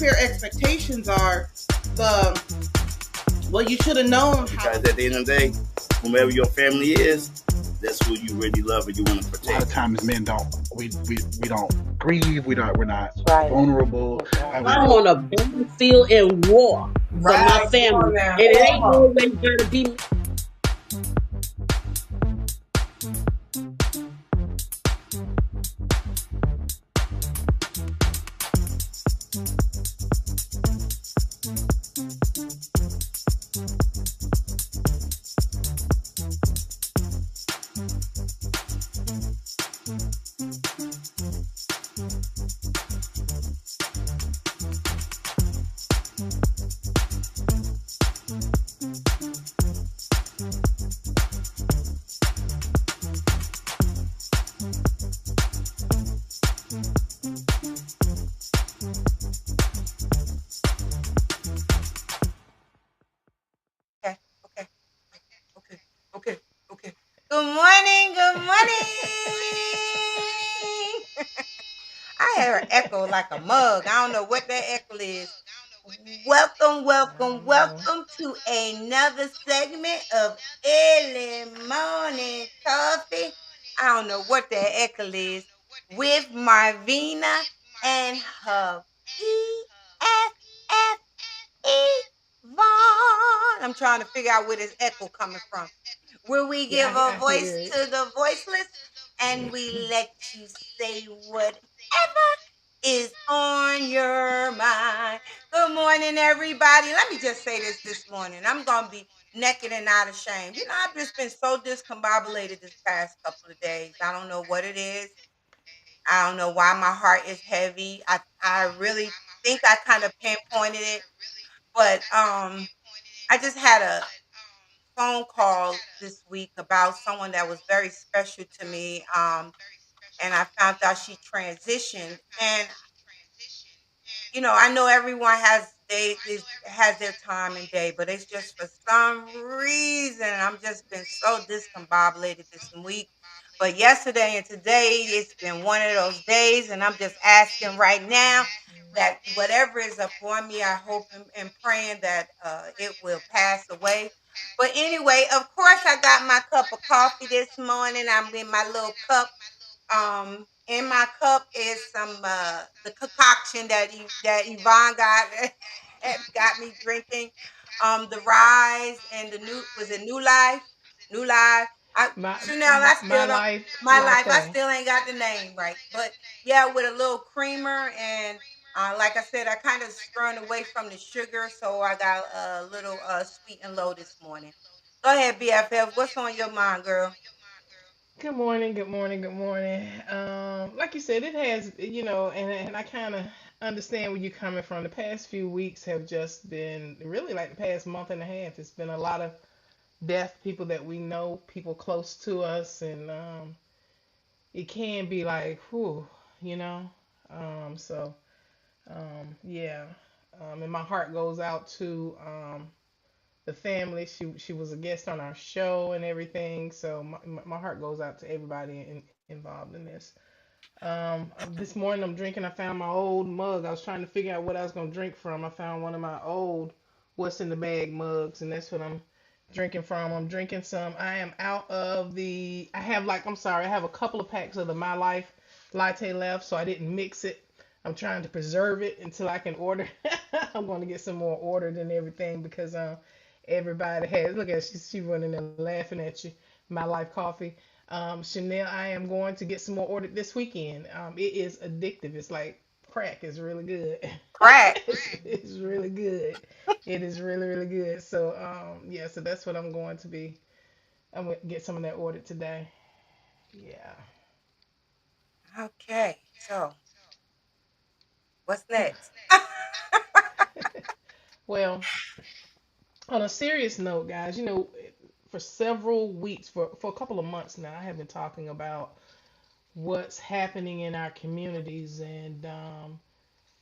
unfair expectations are the well, you should have known how. Because at the end of the day, whomever your family is, that's who you really love and you want to A lot of protect. times men don't we don't grieve, we're not That's right. vulnerable. That's right. We I'm on a battlefield in war for my Right. Come family. on And now. it Come ain't on. always gonna be Okay. Okay. Okay. Okay. Okay. Good morning. Good morning. I hear an echo like a mug. I don't know what that echo is. Welcome, I welcome, don't know. welcome to another segment of Early Morning Coffee. I don't know what that echo is with Marvina and her BFFE Vaughn. I'm trying to figure out where this echo coming from. Where we Yeah, give a I voice hear it. to the voiceless and we let you say whatever is on your mind. Good morning, everybody. Let me just say this morning. I'm going to be naked and not ashamed. You know, I've just been so discombobulated this past couple of days. I don't know what it is. I don't know why my heart is heavy. I really think I kind of pinpointed it, but I just had a phone call this week about someone that was very special to me. And I found out she transitioned. And I know everyone has their time and day, but it's just for some reason I'm just been so discombobulated this week. But yesterday and today, it's been one of those days, and I'm just asking right now that whatever is upon me, I hope and praying that it will pass away. But anyway, of course, I got my cup of coffee this morning. I'm in my little cup. In my cup is some the concoction that Yvonne got me drinking. The rise and the new was it new life, new life. I My Chanel, I my still don't life my life. I latte. still ain't got the name right, but yeah, with a little creamer and like I said, I kind of straying away from the sugar, so I got a little sweet and low this morning. Go ahead, BFF. What's on your mind, girl? Good morning, good morning, good morning. Like you said, it has, and I kind of understand where you're coming from. The past few weeks have just been really like the past month and a half. It's been a lot of death, people that we know, people close to us, and it can be like, whew, you know. So yeah. And my heart goes out to the family. She was a guest on our show and everything. So my heart goes out to everybody involved in this. This morning I'm drinking. I found my old mug. I was trying to figure out what I was gonna drink from. I found one of my old what's in the bag mugs, and that's what I'm drinking from. I'm drinking some. I am out of the. I have like I'm sorry. I have a couple of packs of the My Life latte left, so I didn't mix it. I'm trying to preserve it until I can order. I'm going to get some more ordered and everything because everybody has. Look at she running and laughing at you. My Life coffee. Chanel, I am going to get some more ordered this weekend. It is addictive. It's like crack. It's really good. Crack. It's really good. It is really, really good. So, yeah, so that's what I'm going to be. I'm going to get some of that ordered today. Yeah. Okay, so what's next? Well, on a serious note, guys, for several weeks, for a couple of months now, I have been talking about what's happening in our communities and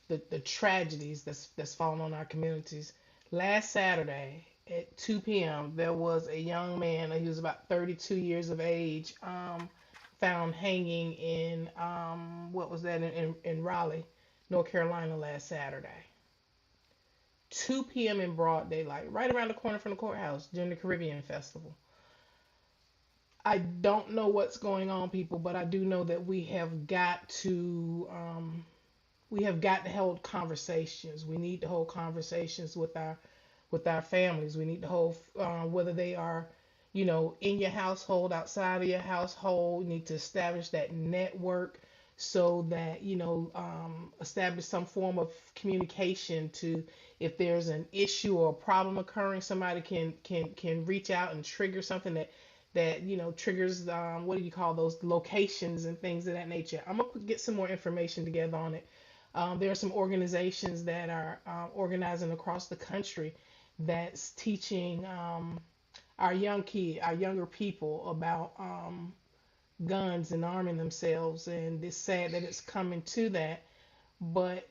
the tragedies that's fallen on our communities. Last Saturday at 2 p.m., there was a young man, he was about 32 years of age, found hanging in, what was that, in Raleigh, North Carolina last Saturday. 2 p.m. in broad daylight, right around the corner from the courthouse during the Caribbean Festival. I don't know what's going on, people, but I do know that we have got to hold conversations. We need to hold conversations with our families. We need to hold whether they are, in your household, outside of your household. You need to establish that network so that establish some form of communication to if there's an issue or a problem occurring, somebody can reach out and trigger something that triggers what do you call those locations and things of that nature. I'm gonna get some more information together on it. There are some organizations that are organizing across the country that's teaching our younger people about guns and arming themselves. And it's sad that it's coming to that, but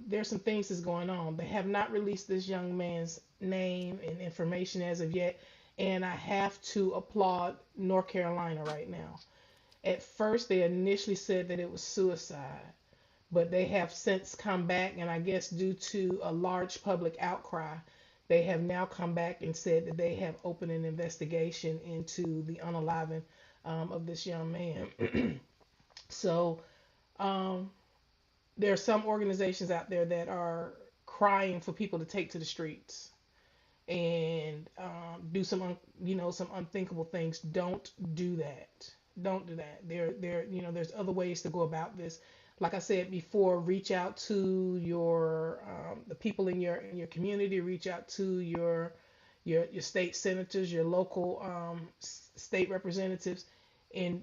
there's some things that's going on. They have not released this young man's name and information as of yet, and I have to applaud North Carolina right now. At first, they initially said that it was suicide, but they have since come back, and I guess due to a large public outcry, they have now come back and said that they have opened an investigation into the unaliving of this young man. So um, there are some organizations out there that are crying for people to take to the streets and do some unthinkable things. Don't do that. Don't do that. There's other ways to go about this. Like I said before, reach out to your the people in your community. Reach out to your state senators, your local state representatives, and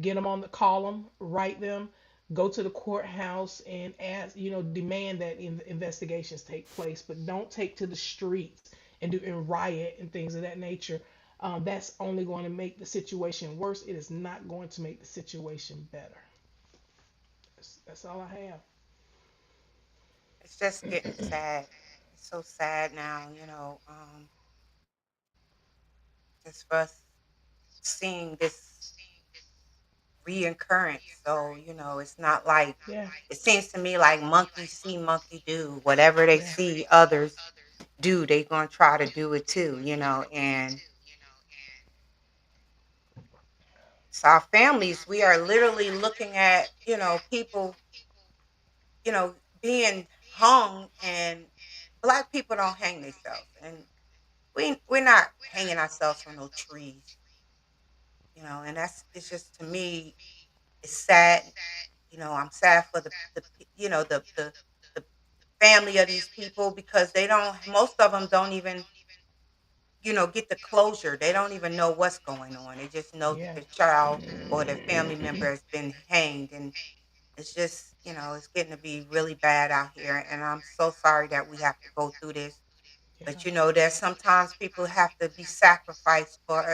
get them on the call them, write them, go to the courthouse and ask, demand that investigations take place, but don't take to the streets and do and riot and things of that nature. That's only going to make the situation worse. It is not going to make the situation better. That's all I have. It's just getting sad. It's so sad now, just for us seeing this reoccurrence. So, it's not like Yeah, it seems to me like monkey see, monkey do. Whatever they yeah, see others do, they gonna try to do it too, and so our families, we are literally looking at, people, being hung, and black people don't hang themselves. And we're not hanging ourselves from no trees, and it's just to me, it's sad. I'm sad for the family of these people because they don't, most of them don't even, get the closure. They don't even know what's going on. They just know that yeah, their child or their family member has been hanged. And it's just, it's getting to be really bad out here. And I'm so sorry that we have to go through this. yeah, But there's sometimes people have to be sacrificed for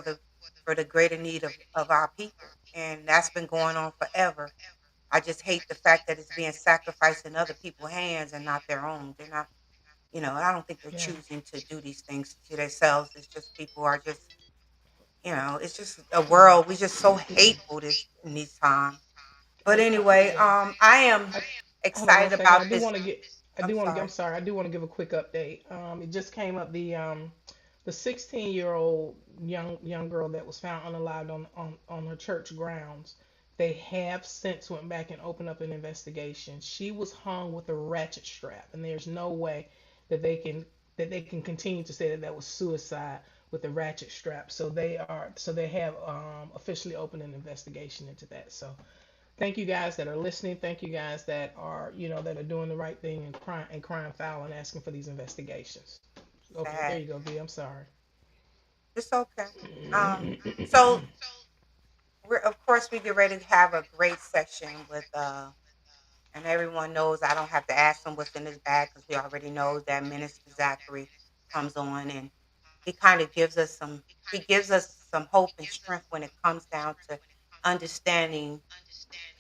the greater need of our people. And that's been going on forever. I just hate the fact that it's being sacrificed in other people's hands and not their own. They're not, I don't think they're yeah, choosing to do these things to themselves. It's just people are just, it's just a yeah, world. We just so hateful this in these times. But anyway, yeah. I am I, Hold on one excited second. about this. I'm I'm sorry. sorry. I do want to give a quick update. It just came up the 16-year-old young girl that was found unalived on her church grounds. They have since went back and opened up an investigation. She was hung with a ratchet strap, and there's no way that they can continue to say that that was suicide with a ratchet strap. So they have officially opened an investigation into that. So thank you guys that are listening. Thank you guys that are, that are doing the right thing and crying foul and asking for these investigations. Okay, there Sad. you go, V. I'm sorry. It's okay. So we're, of course, we get ready to have a great session with and everyone knows I don't have to ask them what's in this bag because we already know that Minister Zachary comes on, and he kind of gives us some hope and strength when it comes down to understanding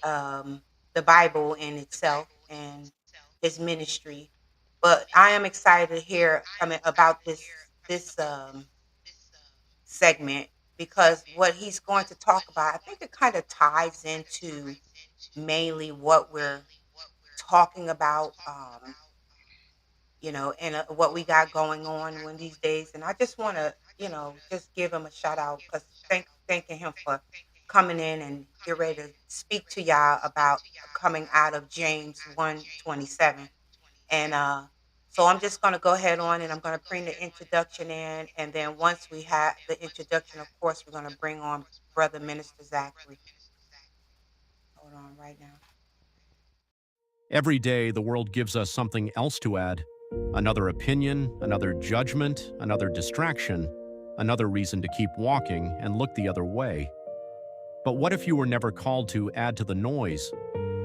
um, the Bible in itself and his ministry. But I am excited to hear, I mean, about this segment, because what he's going to talk about, I think it kind of ties into mainly what we're talking about. and what we got going on when these days. And I just want to, just give him a shout out because thanking him for coming in and get ready to speak to y'all about coming out of James 1:27. And so I'm just going to go ahead on and I'm going to bring the introduction in. And then once we have the introduction, of course, we're going to bring on Brother Minister Zachary. Hold on right now. Every day, the world gives us something else to add. Another opinion, another judgment, another distraction, another reason to keep walking and look the other way. But what if you were never called to add to the noise?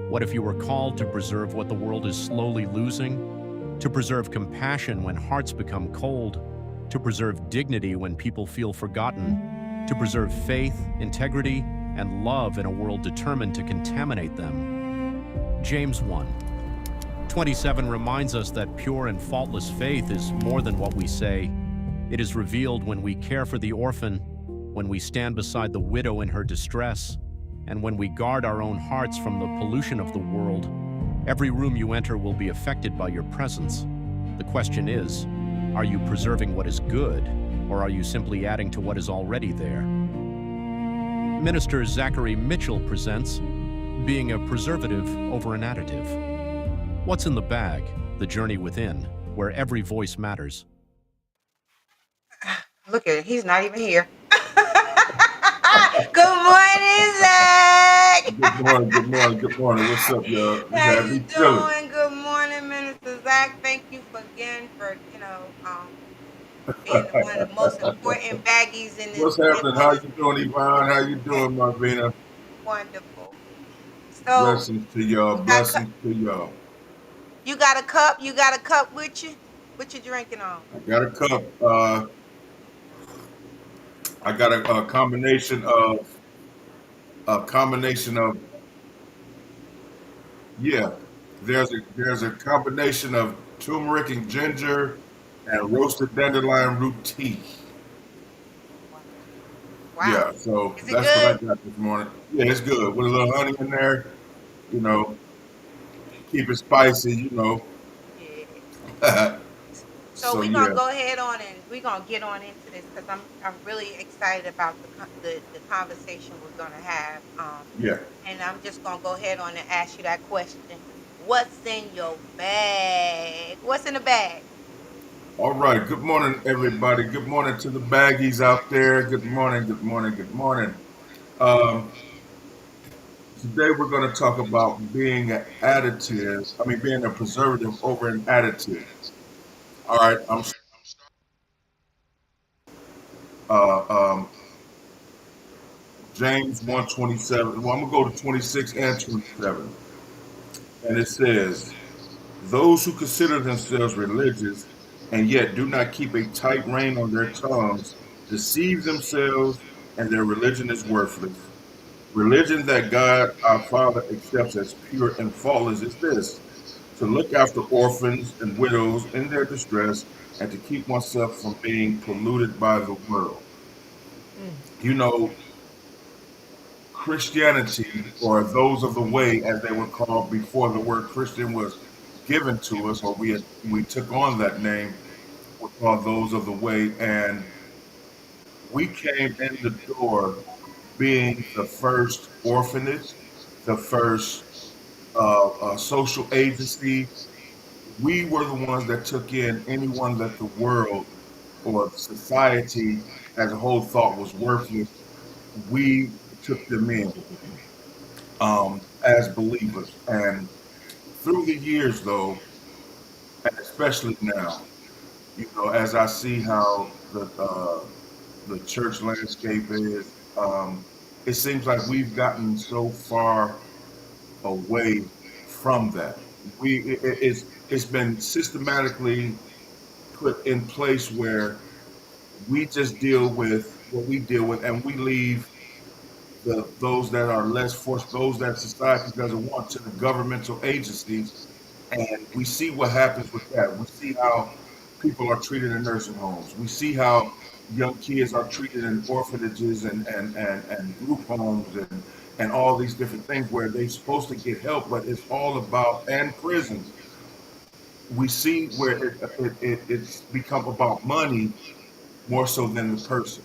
What if you were called to preserve what the world is slowly losing? To preserve compassion when hearts become cold? To preserve dignity when people feel forgotten? To preserve faith, integrity, and love in a world determined to contaminate them? James 1:27 reminds us that pure and faultless faith is more than what we say. It is revealed when we care for the orphan, when we stand beside the widow in her distress, and when we guard our own hearts from the pollution of the world. Every room you enter will be affected by your presence. The question is, are you preserving what is good, or are you simply adding to what is already there? Minister Zachary Mitchell presents Being a Preservative Over an Additive. What's in the bag? The journey within, where every voice matters. Look at it. He's not even here. Good morning, Zach. Good morning, good morning, good morning. What's up, y'all? You How got you me chilling. doing? Good morning, Minister Zach. Thank you again for being one of the most important baggies in this What's happening? How you ministry. doing, Yvonne? How you doing, Marvina? Wonderful. So Blessings to y'all. you got Blessings to y'all. you got a cup. You got a cup with you. What you drinking on? I got a cup. I got a combination of yeah. There's a combination of turmeric and ginger and roasted dandelion root tea. Wow. Yeah, Wow. so Is it that's what I good? got this morning. Yeah, it's good with a little honey in there. You know, keep it spicy. Yeah. So So we're gonna yeah, go ahead on and we're gonna get on into this because I'm really excited about the conversation we're gonna have. yeah. And I'm just gonna go ahead on and ask you that question. What's in your bag? What's in the bag? All right. Good morning, everybody. Good morning to the baggies out there. Good morning. Good morning. Good morning. Um, Today we're going to talk about being an additive. I mean, being a preservative over an additive. All right. Uh, um, James 1:27. Well, I'm gonna go to 26 and 27, and it says, "Those who consider themselves religious and yet do not keep a tight rein on their tongues deceive themselves, and their religion is worthless. Religion that God our Father accepts as pure and faultless is this: to look after orphans and widows in their distress and to keep oneself from being polluted by the world." Mm. You know, Christianity, or those of the way, as they were called before the word Christian was given to us, or we took on that name, were called those of the way, and we came in the door being the first orphanage, the first social agency. We were the ones that took in anyone that the world or society as a whole thought was worthless. We took them in as believers. And through the years, though, and especially now, as I see how the church landscape is, it seems like we've gotten so far away from that. It's been systematically put in place where we just deal with what we deal with, and we leave those that are less forced, those that society doesn't want, to the governmental agencies, and we see what happens with that. We see how people are treated in nursing homes. We see how young kids are treated in orphanages and group homes and all these different things where they're supposed to get help, but it's all about, and prisons, we see where it's become about money more so than the person.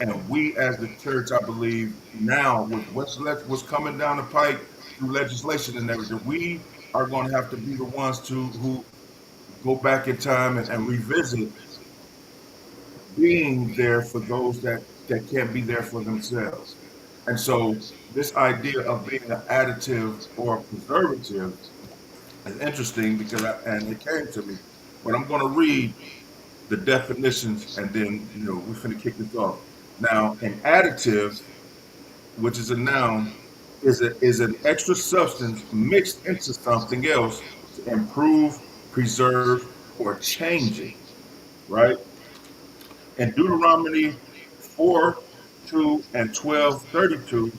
And we, as the church, I believe now with what's coming down the pike through legislation and everything, we are going to have to be the ones to who go back in time and revisit being there for those that can't be there for themselves. And so this idea of being an additive or a preservative is interesting because and it came to me. But I'm going to read the definitions and then we're going to kick this off. Now, an additive, which is a noun, is an extra substance mixed into something else to improve, preserve, or change it. Right? In Deuteronomy 4, 2, and 12:32,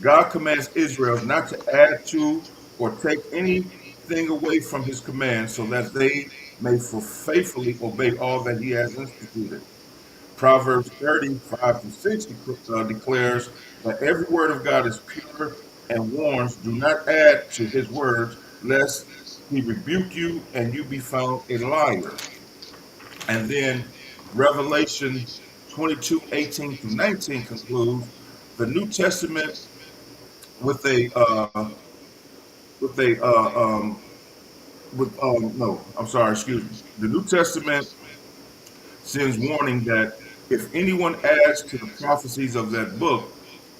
God commands Israel not to add to or take anything away from his commands so that they may faithfully obey all that he has instituted. Proverbs 30:5-6 declares that every word of God is pure and warns, do not add to his words, lest he rebuke you and you be found a liar. And then Revelation 22:18-19 concludes the New Testament with a with a with no, I'm sorry, excuse me. The New Testament sends warning that if anyone adds to the prophecies of that book,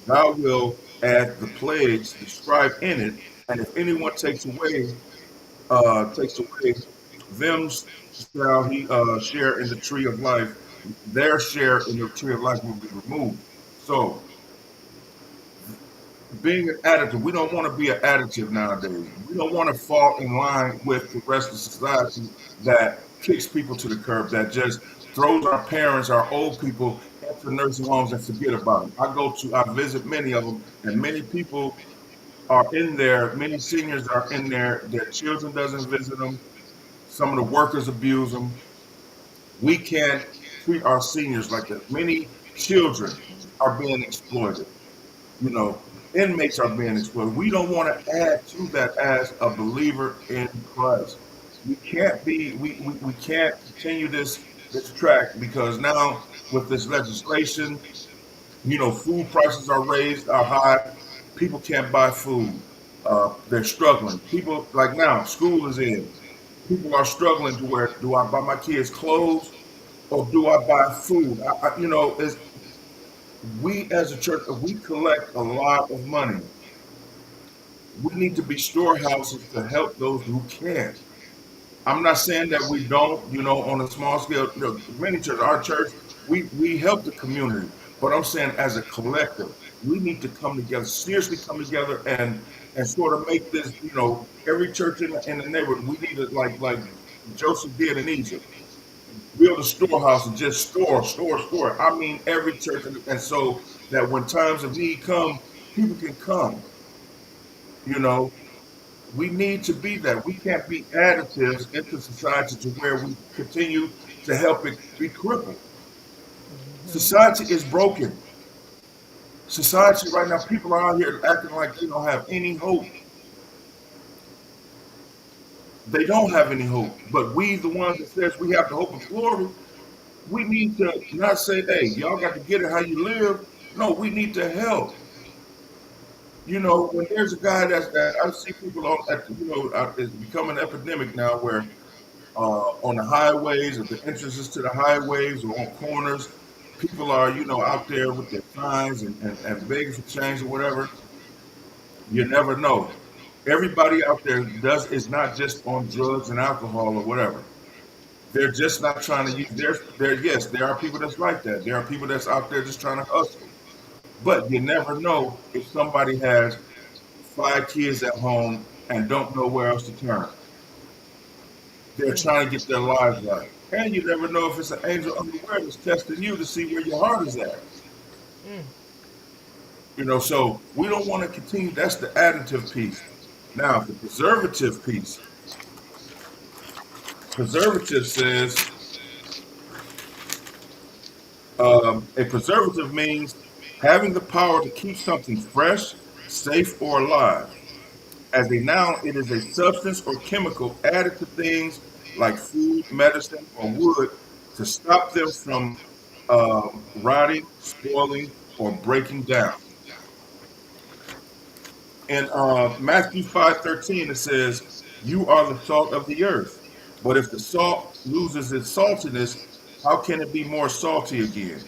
God will add the plagues described in it, and if anyone takes away them shall he share in the tree of life. Their share in the tree of life will be removed. So, being an additive, we don't want to be an additive nowadays. We don't want to fall in line with the rest of society that kicks people to the curb, that just throws our parents, our old people into nursing homes and forget about them. I visit many of them, and many people are in there. Many seniors are in there. Their children doesn't visit them. Some of the workers abuse them. We can't treat our seniors like that. Many children are being exploited. You know, inmates are being exploited. We don't want to add to that as a believer in Christ. We can't be we can't continue this track because now with this legislation, food prices are raised, are high. People can't buy food. They're struggling. People like now, school is in. People are struggling to where do I buy my kids clothes or do I buy food? Is we as a church, if we collect a lot of money, we need to be storehouses to help those who can't. I'm not saying that we don't, on a small scale. Many churches, our church, we help the community, but I'm saying as a collective, we need to come together, seriously come together, and sort of make this. Every church in the neighborhood, we need to like Joseph did in Egypt, build a storehouse and just store. I mean, every church, and so that when times of need come, people can come. You know, we need to be that. We can't be additives into society to where we continue to help it be crippled. Hmm. Society is broken. Society right now, people are out here acting like they don't have any hope. They don't have any hope. But we, the ones that says we have the hope of glory, we need to not say, hey, y'all got to get it how you live. No, we need to help. When there's a guy that I see people on, it's becoming an epidemic now where on the highways, at the entrances to the highways or on corners, people are, out there with their signs and begging for change or whatever. You never know. Everybody out there is not just on drugs and alcohol or whatever. They're just not trying to use yes, there are people that's like that. There are people that's out there just trying to hustle. But you never know if somebody has 5 kids at home and don't know where else to turn. They're Mm. trying to get their lives right. And you never know if it's an angel unaware that's testing you to see where your heart is at. Mm. So we don't want to continue. That's the additive piece. Now, the preservative piece. Preservative says a preservative means having the power to keep something fresh, safe, or alive. As a noun, it is a substance or chemical added to things like food, medicine, or wood to stop them from rotting, spoiling, or breaking down. In Matthew 5:13, it says, "You are the salt of the earth. But if the salt loses its saltiness, how can it be more salty again?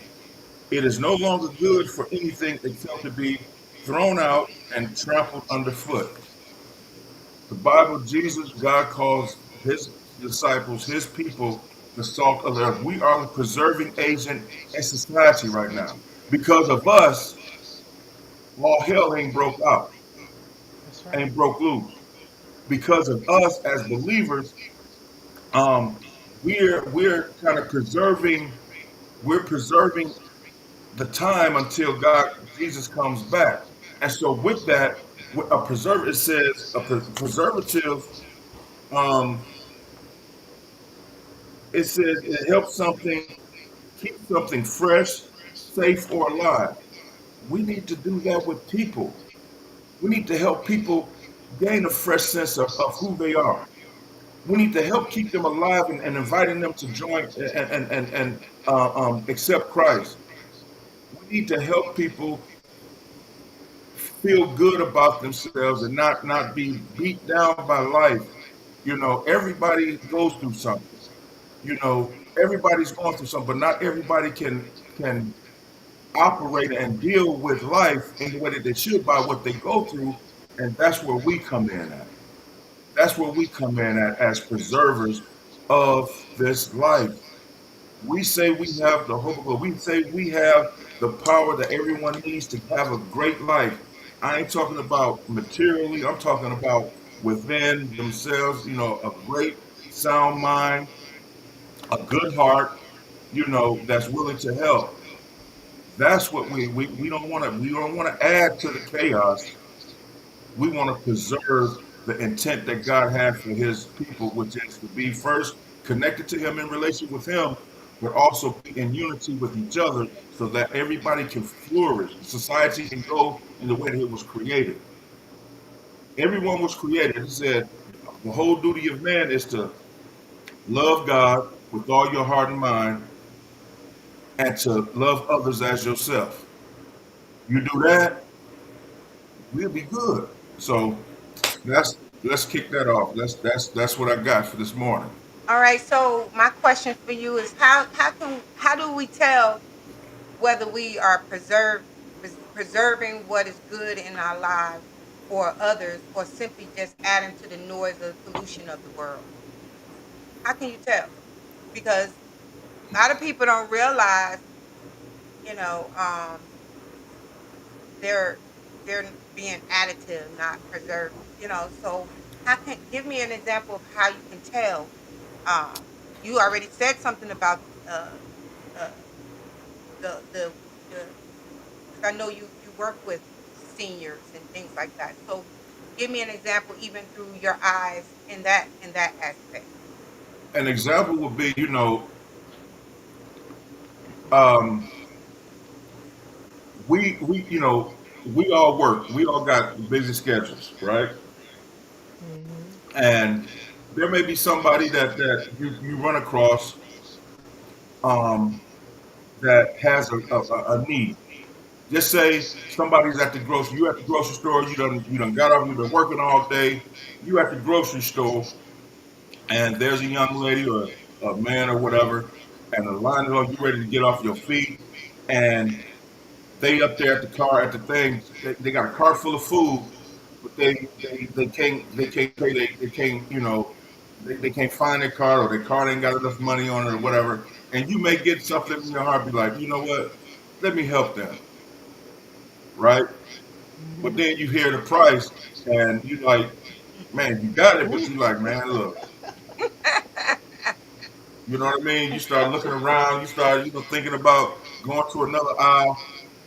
It is no longer good for anything except to be thrown out and trampled underfoot." The Bible, Jesus, God calls his disciples, his people, the salt of the earth. We are the preserving agent in society right now. Because of us, all hell ain't broke out, That's right. ain't broke loose. Because of us as believers, um, we're kind of preserving the time until God Jesus comes back. And so with that, a preserve it says a preservative. Um, it says it helps something keep something fresh, safe, or alive. We need to do that with people. We need to help people gain a fresh sense of who they are. We need to help keep them alive and inviting them to join and accept Christ. We need to help people feel good about themselves and not be beat down by life. You know, everybody goes through something. You know, everybody's going through something, but not everybody can operate and deal with life in the way that they should by what they go through, and that's where we come in at. That's where we come in at as preservers of this life. We say we have the hope of God. We say we have the power that everyone needs to have a great life. I ain't talking about materially. I'm talking about within themselves. You know, a great sound mind, a good heart. You know, that's willing to help. That's what we don't want to. We don't want to add to the chaos. We want to preserve the intent that God had for His people, which is to be first connected to Him in relation with Him, but also be in unity with each other, so that everybody can flourish. Society can go in the way that it was created. Everyone was created. He said the whole duty of man is to love God with all your heart and mind, and to love others as yourself. You do that, we'll be good. So that's let's kick that off. That's what I got for this morning. All right. So my question for you is how do we tell whether we are preserving what is good in our lives for others, or simply just adding to the noise of the pollution of the world? How can you tell? Because a lot of people don't realize, you know, they're being additive, not preserving. So how can give me an example of how you can tell? You already said something about uh, uh, the 'cause I know you work with seniors and things like that. So give me an example, even through your eyes, in that aspect. An example would be, um, we all work. We all got busy schedules, right? Mm-hmm. And there may be somebody that you run across um, that has a need. Just say somebody's at the grocery. You at the grocery store. You done got up. You've been working all day. You at the grocery store, and there's a young lady or a man or whatever, and the line is on. You ready to get off your feet, and they up there at the car at the thing. They got a car full of food, but they can't pay. They can't they can't find their car, or their car ain't got enough money on it or whatever. And you may get something in your heart, be like, you know what? Let me help them, right? But Mm-hmm. then you hear the price, and you like, man, you got it, but you like, man, look, you know what I mean? You start looking around, you start thinking about going to another aisle.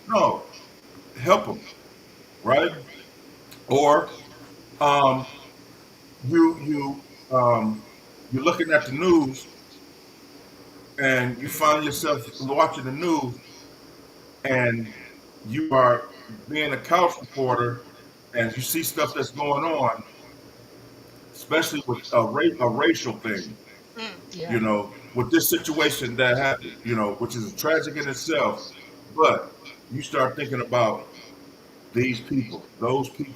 No, help them, right? Or um, you you're looking at the news and you find yourself watching the news and you are being a couch reporter and you see stuff that's going on, especially with a racial thing, Mm. Yeah. with this situation that happened, which is tragic in itself. But you start thinking about these people, those people.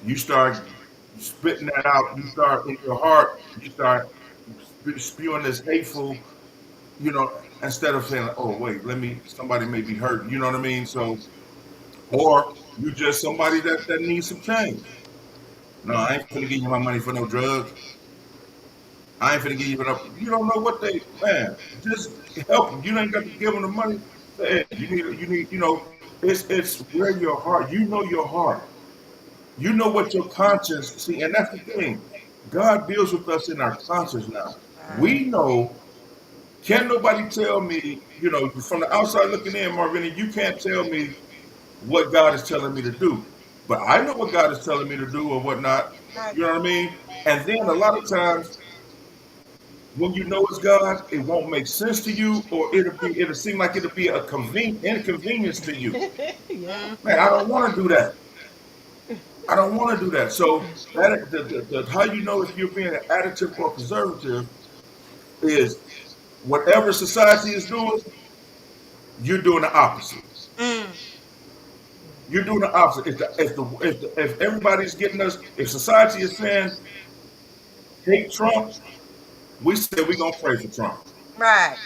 You start spitting that out. You start in your heart. You start spewing this hateful, instead of saying, "Oh, wait, let me." Somebody may be hurt. You know what I mean? So, or you just somebody that needs some change. No, I ain't finna give you my money for no drugs. I ain't finna give you it up. You don't know what they, man. Just help them. You ain't got to give them the money. Say, hey, you need. It's where your heart. You know your heart. You know what your conscience see, and that's the thing. God deals with us in our conscience now. Right. We know. Can't nobody tell me, from the outside looking in, Marvin, you can't tell me what God is telling me to do. But I know what God is telling me to do or whatnot. Right. You know what I mean? And then a lot of times when you know it's God, it won't make sense to you, or it'll seem like it'll be a inconvenience to you. Yeah. Man, I Mm-hmm. don't want to do that. I don't want to do that. So that how you know if you're being an additive or preservative is whatever society is doing, you're doing the opposite. Mm. You're doing the opposite. If everybody's getting us, if society is saying hate Trump, we say we're gonna pray for Trump. Right.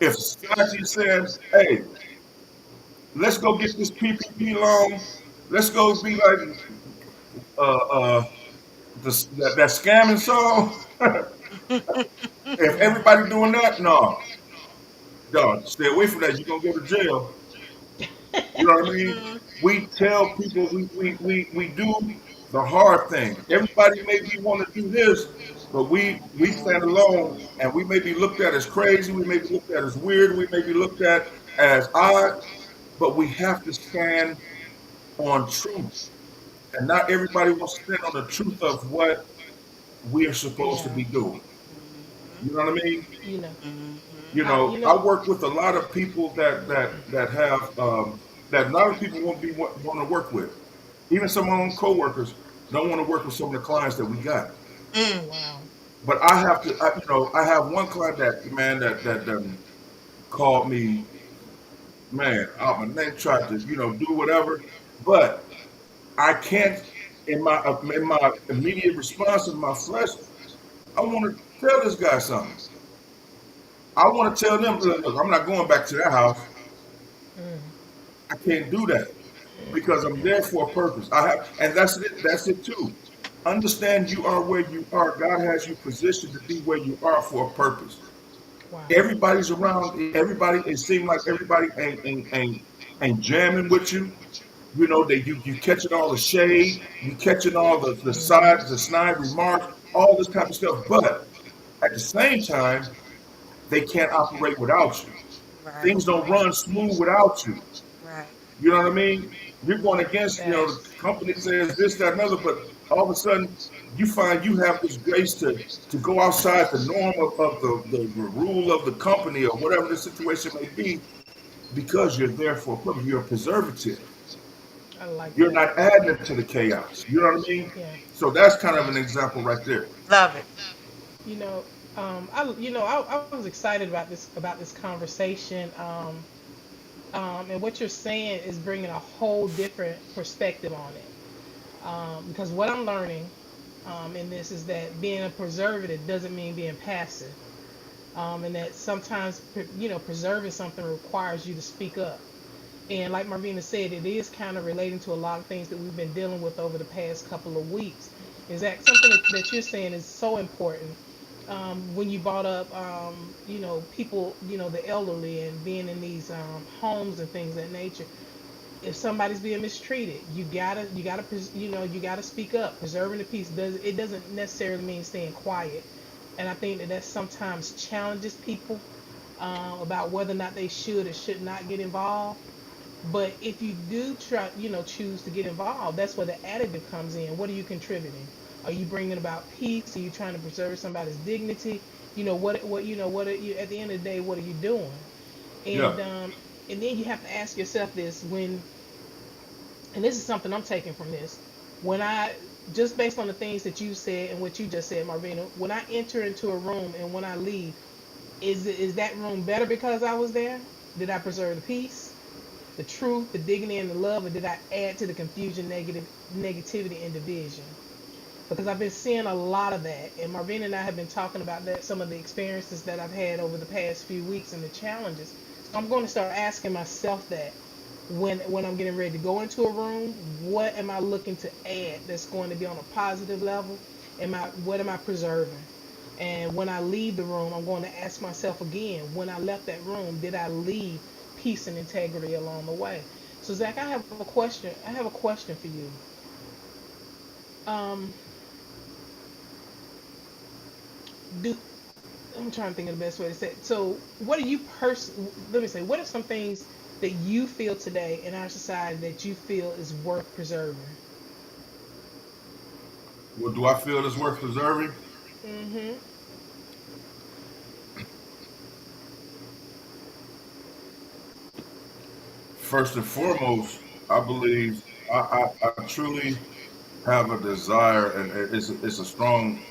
If society is saying, hey, let's go get this PPP loan, let's go be like uh, uh, that scamming song. If Yeah. everybody doing that, no, dog, stay away from that. You're gonna go to jail. You know what I mean? Mhm. We tell people we do the hard thing. Everybody maybe want to do this, but we stand alone, and we may be looked at as crazy. We may be looked at as weird. We may be looked at as odd, but we have to stand on truth. And not everybody wants to stand on the truth of what we are supposed to Yeah. be doing. Mhm. You know what I mean? You know. Mhm. You I know. work with a lot of people that have that a lot of people won't be want to work with. Even some of my own coworkers don't want to work with some of the clients that we got. Oh Mm. wow. But I have to, I have one client that called me, man, out my name, tried to, do whatever, but I can't. In my immediate response in my flesh, I want to tell this guy something. I want to tell them, look, I'm not going back to that house. Mm. I can't do that because I'm there for a purpose. I have, and that's it. That's it too. Understand you are where you are. God has you positioned to be where you are for a purpose. Wow. Everybody's around. Everybody. It seems like everybody ain't jamming with you. That you catching all the shade. You catching all the Mm-hmm. side the snide remarks. All this type of stuff. But at the same time, they can't operate without you. Right. Things don't run smooth without you. Right. You know what I mean? You're going against, the Facts. company says this, that, and other, but all of a sudden you find you have this grace to go outside the norm of the rule of the company or whatever the situation may be because you're there for a purpose. You're a preservative. I like You're that. not adding it to the chaos. You know what I mean? Yeah. So that's kind of Yeah. an example right there. Love it. You know, I was excited about this conversation. And what you're saying is bringing a whole different perspective on it. Because what I'm learning in this is that being a preservative doesn't mean being passive. And that sometimes, preserving something requires you to speak up. And like Marvina said, it is kind of relating to a lot of things that we've been dealing with over the past couple of weeks. Is that something that you're saying is so important? When you brought up, people, the elderly and being in these homes and things of that nature. If somebody's being mistreated, you gotta speak up. Preserving the peace doesn't necessarily mean staying quiet, and I think that sometimes challenges people about whether or not they should or should not get involved. But if you do try, choose to get involved, that's where the additive comes in. What are you contributing? Are you bringing about peace? Are you trying to preserve somebody's dignity? What are you, at the end of the day, what are you doing? Yeah. And and then you have to ask yourself this: when and this is something I'm taking from this. When I just based on the things that you said and what you just said, Marvina, when I enter into a room and when I leave, is that room better because I was there? Did I preserve the peace, the truth, the dignity, and the love, or did I add to the confusion, negativity, and division? Because I've been seeing a lot of that, and Marvina and I have been talking about that, some of the experiences that I've had over the past few weeks and the challenges. So I'm going to start asking myself that when I'm getting ready to go into a room, what am I looking to add that's going to be on a positive level? What am I preserving? And when I leave the room, I'm going to ask myself again, when I left that room, did I leave peace and integrity along the way? So Zach, I have a question. I have a question for you. Um, do I'm trying to think of the best way to say it. So, what are you let me say, what are some things that you feel today in our society that you feel is worth preserving? What do I feel is worth preserving? Mm-hmm. First and foremost, I believe I truly have a desire, and it's a strong.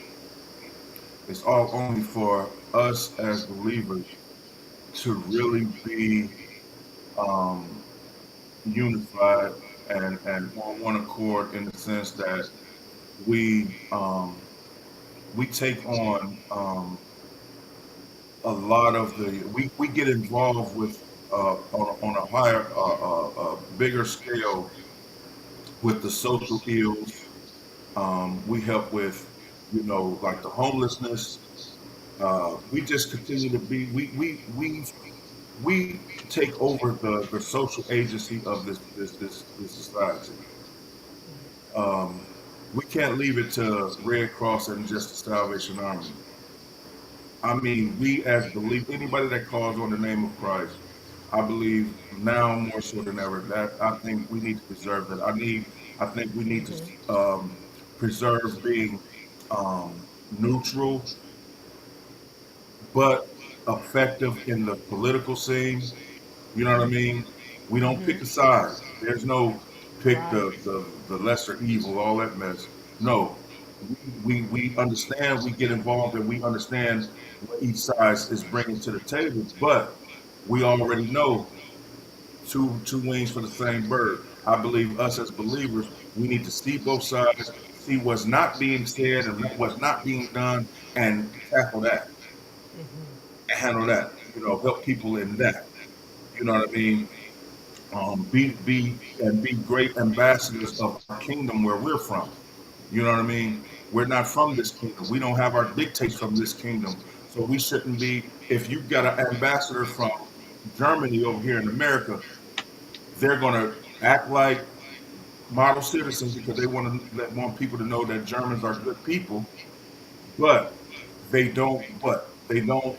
It's all only for us as believers to really be um, unified and on one accord in the sense that we take on a lot of we get involved with on a higher bigger scale with the social ills. We help with like the homelessness. We just continue to be we take over the social agency of this society. Um, we can't leave it to Red Cross and just the Salvation Army. I mean, we as believe anybody that calls on the name of Christ, I believe now more so than ever that I think we need to preserve that. I think we need to Mm-hmm. preserve being neutral but effective in the political scene. You know what I mean? We don't pick Mm-hmm. a side. There's no pick Right. the lesser evil, all that mess. No, we understand. We get involved and we understand what each side is bringing to the table. But we already know two wings for the same bird. I believe us as believers, we need to see both sides, see what's not being said and what's not being done, and tackle that, Mm-hmm. and handle that. Help people in that. You know what I mean? Be great ambassadors of our kingdom where we're from. You know what I mean? We're not from this kingdom. We don't have our dictates from this kingdom. So we shouldn't be. If you've got an ambassador from Germany over here in America, they're going to act like model citizens because they want people to know that Germans are good people, but they don't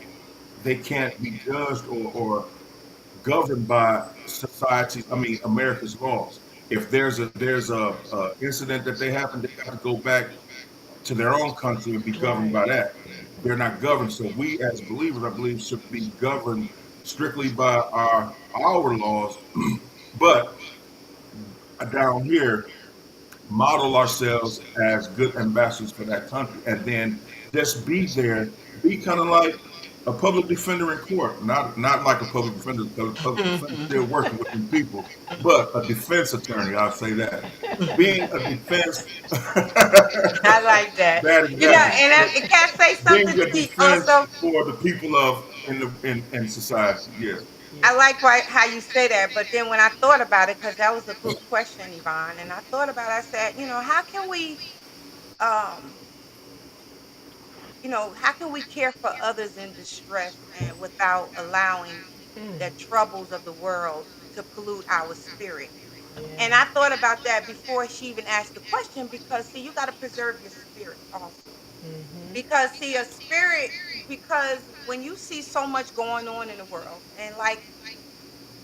they can't be judged or governed by society's, I mean, America's laws. If there's a incident that they happen, they got to go back to their own country and be governed Right. by that. They're not governed. So we as believers, I believe, should be governed strictly by our laws. But down here, model ourselves as good ambassadors for that country, and then just be there, be kind of like a public defender in court, not like a public defender because a public defender is still working with them people, but a defense attorney. I'll say that being a defense, I like that. bad You know, example, and but I can I say being something a to you defense also? for the people of in society. Yes. Yeah. I like how you say that, but then when I thought about it, because that was a good question, Yvonne, and I thought about it, I said, how can we, um, how can we care for others in distress and without allowing Mm. the troubles of the world to pollute our spirit? And Yeah. I thought about that before she even asked the question because see, you got to preserve your spirit also. Mm-hmm. Because see, a spirit, because when you see so much going on in the world, and like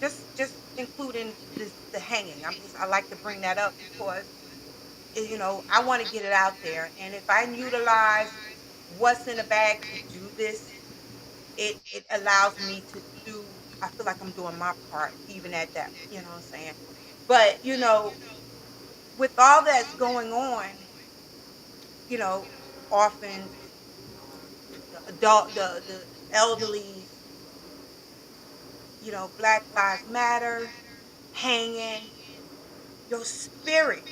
just including the hanging, I like to bring that up because I want to get it out there, and if I utilize what's in the bag to do this, it allows me to do. I feel like I'm doing my part, even at that. You know what I'm saying? But with all that's going on, you know, orphans, the adult, the elderlies, Black Lives Matter, hanging, your spirit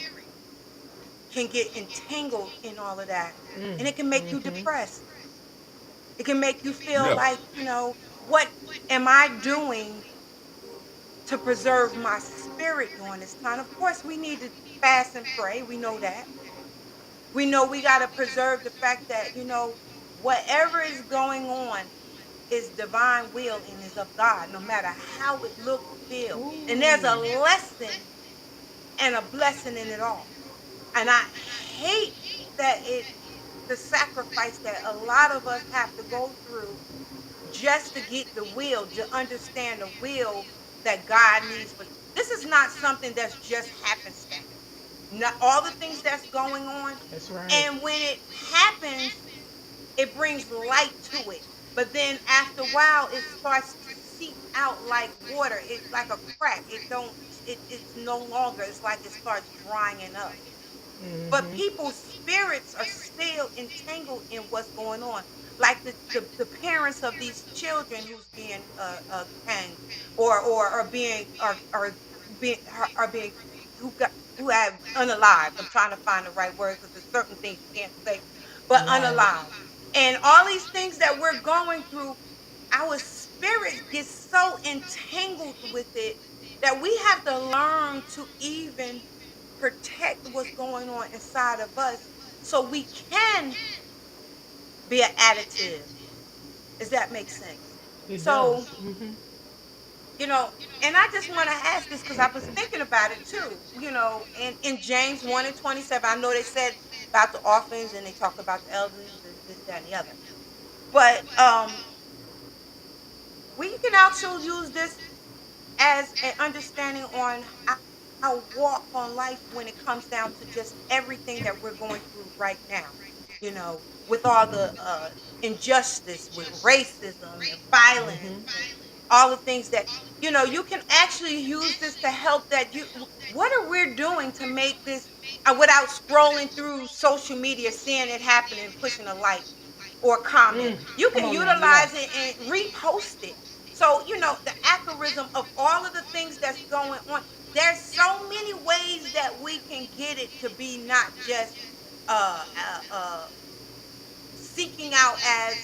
can get entangled in all of that. And it can make you Mm-hmm. depressed. It can make you feel Yeah. like, what am I doing to preserve my spirit during this time? Of course, we need to fast and pray. We know that. We know we got to preserve the fact that, whatever is going on is divine will and is of God, no matter how it look, feel. And there's a Ooh. lesson and a blessing in it all. And I hate that the sacrifice that a lot of us have to go through just to get the will, to understand the will that God needs for. This is not something that's just happenstance. Not all the things that's going on. That's right. And when it happens, it brings light to it. But then after a while, it starts to seep out like water. It's like a crack. It's no longer, it's like it starts drying up. But Mm-hmm. people's spirits are still entangled in what's going on. Like the parents of these children who's being hanged or are being who have unalived. I'm trying to find the right word because there's certain things you can't say, but Right. unalived. And all these things that we're going through, our spirits get so entangled with it that we have to learn to even protect what's going on inside of us so we can be an additive. Does that make sense? It So, does. Mm-hmm. you know, and I just want to ask this because I was thinking about it too, in James 1 and 27, I know they said about the orphans and they talk about the elderly, this, that, and the other. But we can also use this as an understanding on our walk on life when it comes down to just everything that we're going through right now, with all the injustice, with racism and violence Mm-hmm. and all the things that, you can actually use this to help that what are we doing to make this without scrolling through social media, seeing it happen and pushing a like or comment. You Come can on now. Yeah. utilize it and repost it. So, the aphorism of all of the things that's going on, there's so many ways that we can get it to be not just uh uh, uh seeking out as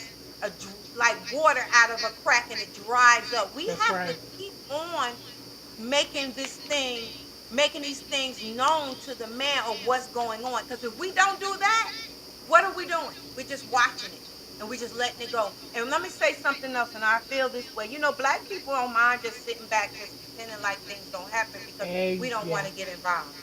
like water out of a crack and it dries up. We That's have to right. keep on making making these things known to the man of what's going on. Because if we don't do that, what are we doing? We're just watching it and we're just letting it go. And let me say something else, and I feel this way. Black people don't mind just sitting back, just pretending like things don't happen because we don't want Yeah. to get involved.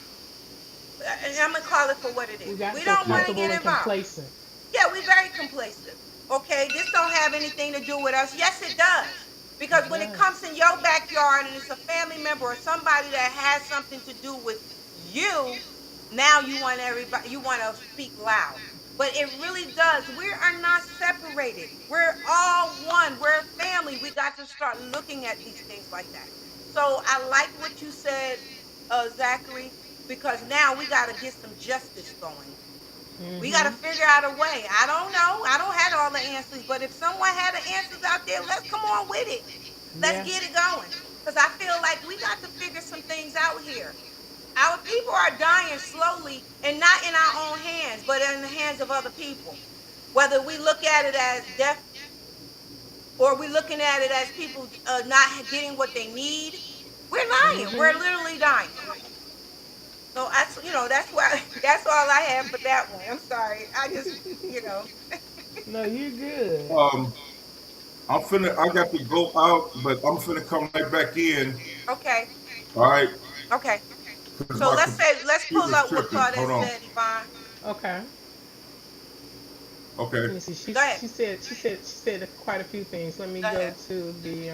And I'm gonna call it for what it We is. got We so don't Yeah. want to comfortable get and involved. complacent. Yeah, we're very complacent. Okay, this don't have anything to do with us. Yes, it does. Because It when it does. comes in your backyard and it's a family member or somebody that has something to do with you, now you want everybody, you want to speak loud. But it really does. We are not separated. We're all one. We're a family. We got to start looking at these things like that. So I like what you said, Zachary, because now we got to get some justice going. We got to Mm-hmm. figure out a way. I don't know. I don't have all the answers, but if someone had the answers out there, let's come on with it. Let's Yeah. get it going. Because I feel like we got to figure some things out here. Our people are dying slowly and not in our own hands, but in the hands of other people. Whether we look at it as death or we looking at it as people not getting what they need, we're lying. We're Mm-hmm. literally dying. So that's why that's all I have for that one. I'm sorry. I just, you know. No, you're good. Um, I got to go out, but I'm finna come right back in. Okay. All right, Okay. because So my let's pull computer's up what tripping. Hold Claudette on. said, Yvonne. Okay. Okay. Let me see. Go ahead. She said quite a few things. Let me Go go ahead. to the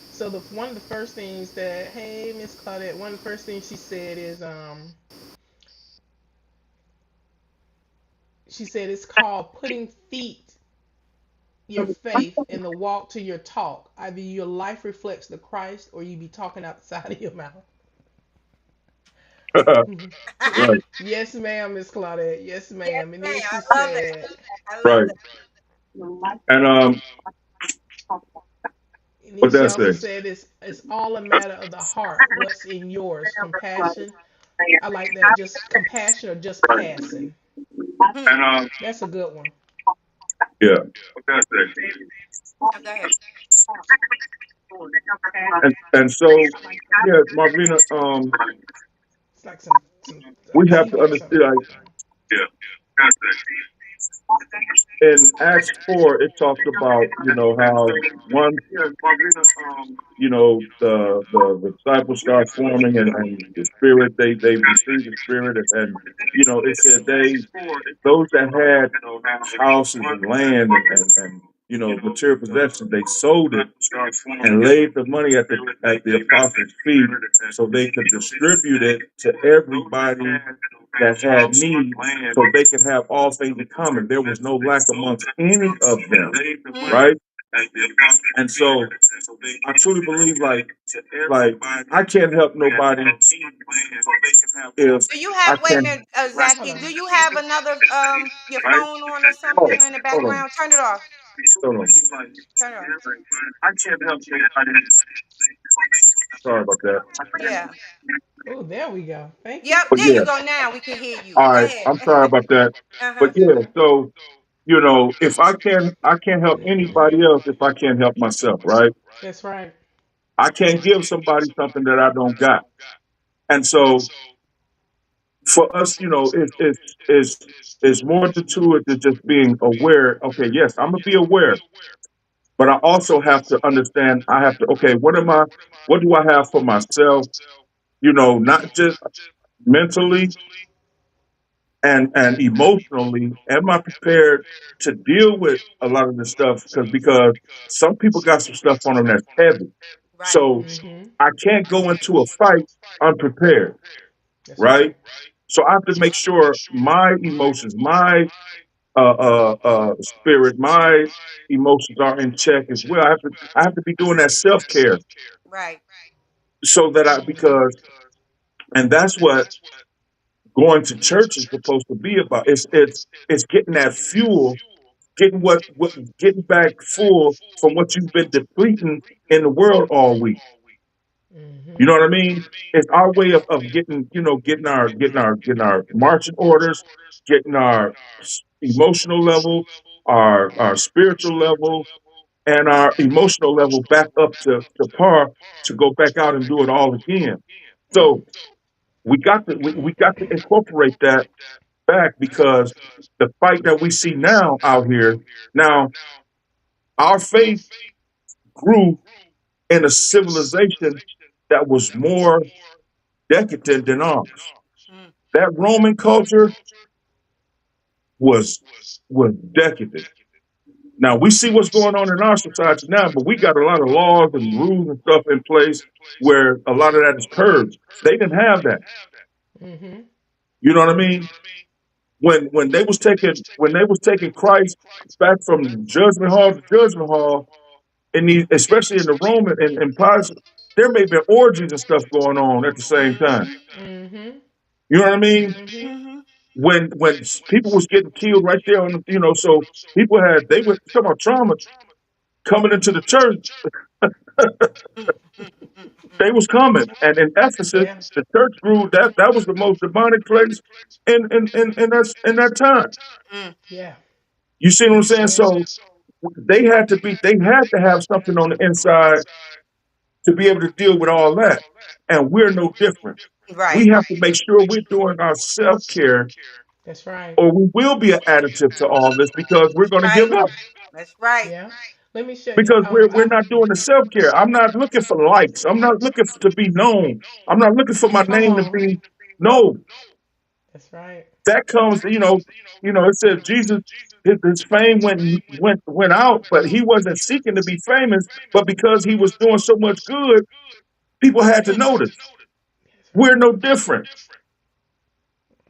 So the one of the first things that hey Miss Claudette, one of the first things she said is she said it's called putting feet your faith in the walk to your talk. Either your life reflects the Christ or you be talking out the side of your mouth. Right, Yes, ma'am, Miss Claudette. Yes, Yes, ma'am. And ma'am. then she I love that. said, I love right. that. And and then what she that also say? said it's all a matter of the heart. What's in yours? Compassion. I like that. Just compassion or just passing. Hmm. That's a good one. Yeah. What that Oh, go ahead. And so, yeah, Marvina, It's like some we have to TV or something understand, in the like, background. in Acts 4, it talks about, how one, the disciples start forming, and the spirit, they received the spirit, and, it said those that had houses and land and material possessions, they sold it and laid the money at the apostles' feet so they could distribute it to everybody that had need, so they could have all things in common. There was no lack amongst any of them, Hmm. right? And so I truly believe, like I can't help nobody if Do you I have? Wait a can. minute, Hold Zachy. Do on. you have another your phone on or Oh, something in the hold on, background? Turn it off. hold on. Turn it off. Sorry about that. Yeah. Oh, there we go. Thank you. Yep. But There yeah, you go. Now we can hear you. all Go right. ahead. I'm sorry about that. Uh But huh. yeah, so if I can't help anybody else if I can't help myself, right? That's right. I can't give somebody something that I don't got. And so for us, it's more to it than just being aware. Okay, yes, I'm gonna be aware, but I also have to understand. I have to. Okay, what do I have for myself? Not just mentally and emotionally. Am I prepared to deal with a lot of this stuff? Because some people got some stuff on them that's heavy. Right. So Mm-hmm. I can't go into a fight unprepared, That's right? right. So I have to make sure my emotions, my spirit, my emotions are in check as well. I have to be doing that self care Right. so that Mm-hmm. and that's what going to church is supposed to be about. It's getting that fuel, getting back full from what you've been depleting in the world all week. You Mm-hmm. know what I mean? It's our way of getting our marching orders, getting our emotional level, our spiritual level, and our emotional level back up to par to go back out and do it all again. Mm. So we got to incorporate that back because the fight that we see now out here, now our faith grew in a civilization that was more decadent than ours. Mm. That Roman culture was was decadent. Now we see what's going on in our society now, but we got a lot of laws and rules and stuff in place where a lot of that is curbed. They didn't have that. Mm-hmm. You know what I mean? When they was taking Christ back from judgment hall to judgment hall, especially in the Roman and Pius, there may be orgies and stuff going on at the same time. Mhm. Mm-hmm. You know what I mean? Mm-hmm. Mhm. When people was getting killed right there on, so people they were talking about trauma coming into the church. Mm, mm, mm, mm. They was coming, and in Ephesus, Yeah. the church grew. That was the most demonic place in that time. Mm. Yeah. You see what I'm saying? Yeah. So they had to have something on the inside to be able to deal with all that, and we're no different. We Right. have to make sure we're doing our self care, That's right. or we will be an additive to all this because we're going to Right. give up That's right. Yeah. Let me show you. because we're not doing the self care. I'm not looking for likes. I'm not looking to be known. I'm not looking for my Come name to on. be no. That's right. That comes, it says Jesus, his fame went out, but he wasn't seeking to be famous, but because he was doing so much good, people had to Mm. notice. That's We're right. no different.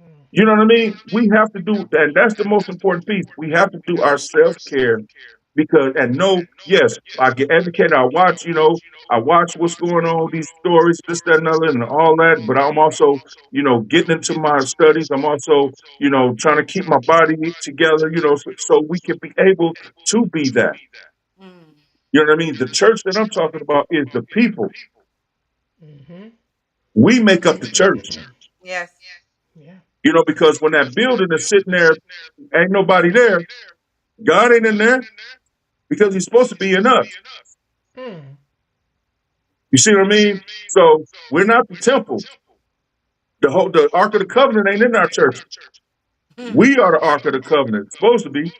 Mm. You know what I mean? We have to do, and that's the most important piece. We have to do our self care because and no, yes, I get educated. I watch, I watch what's going on, these stories, this, that, and other, and all that. But I'm also, getting into my studies. I'm also, trying to keep my body together, so we can be able to be that. Mm. You know what I mean? The church that I'm talking about is the people. Mm-hmm. We make up the church, Yes. Yeah. because when that building is sitting there, ain't nobody there. God ain't in there because He's supposed to be in us. Mm. You see what I mean? So we're not the temple. The Ark of the Covenant ain't in our church. Mm. We are the Ark of the Covenant. It's supposed to be.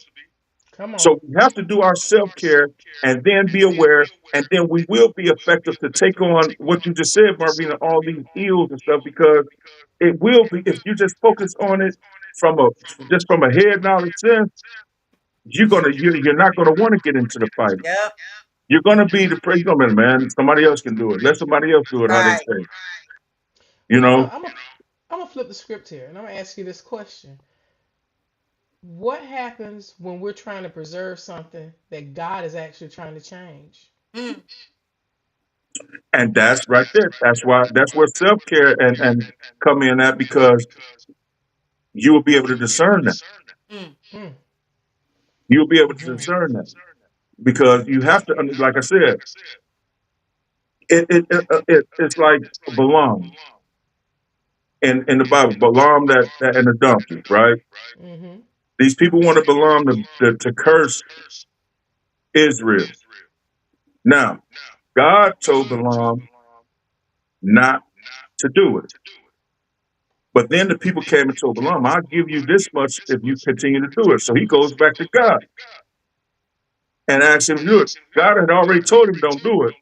Come on. So we have to do our self care and then be aware, and then we will be effective to take on what you just said, Marvina, all these ills and stuff, because it will be if you just focus on it from a from a head knowledge sense. You're not gonna want to get into the fight. Yep. You're gonna be the praise. Man. Somebody else can do it. Let somebody else do it. How they Right. say, you Well, know. I'm gonna flip the script here, and I'm gonna ask you this question: what happens when we're trying to preserve something that God is actually trying to change? Mm. And that's right there. That's where self care and come in at, because you will be able to discern that. Mm. Mm. You'll be able to Mm-hmm. discern that because you have to. Like I said, it's like Balaam in the Bible. Balaam that and the donkey, right? Mm-hmm. These people wanted Balaam to curse Israel. Now, God told Balaam not to do it. But then the people came and told Balaam, I'll give you this much if you continue to do it. So he goes back to God and asks him to do it. God had already told him don't do it.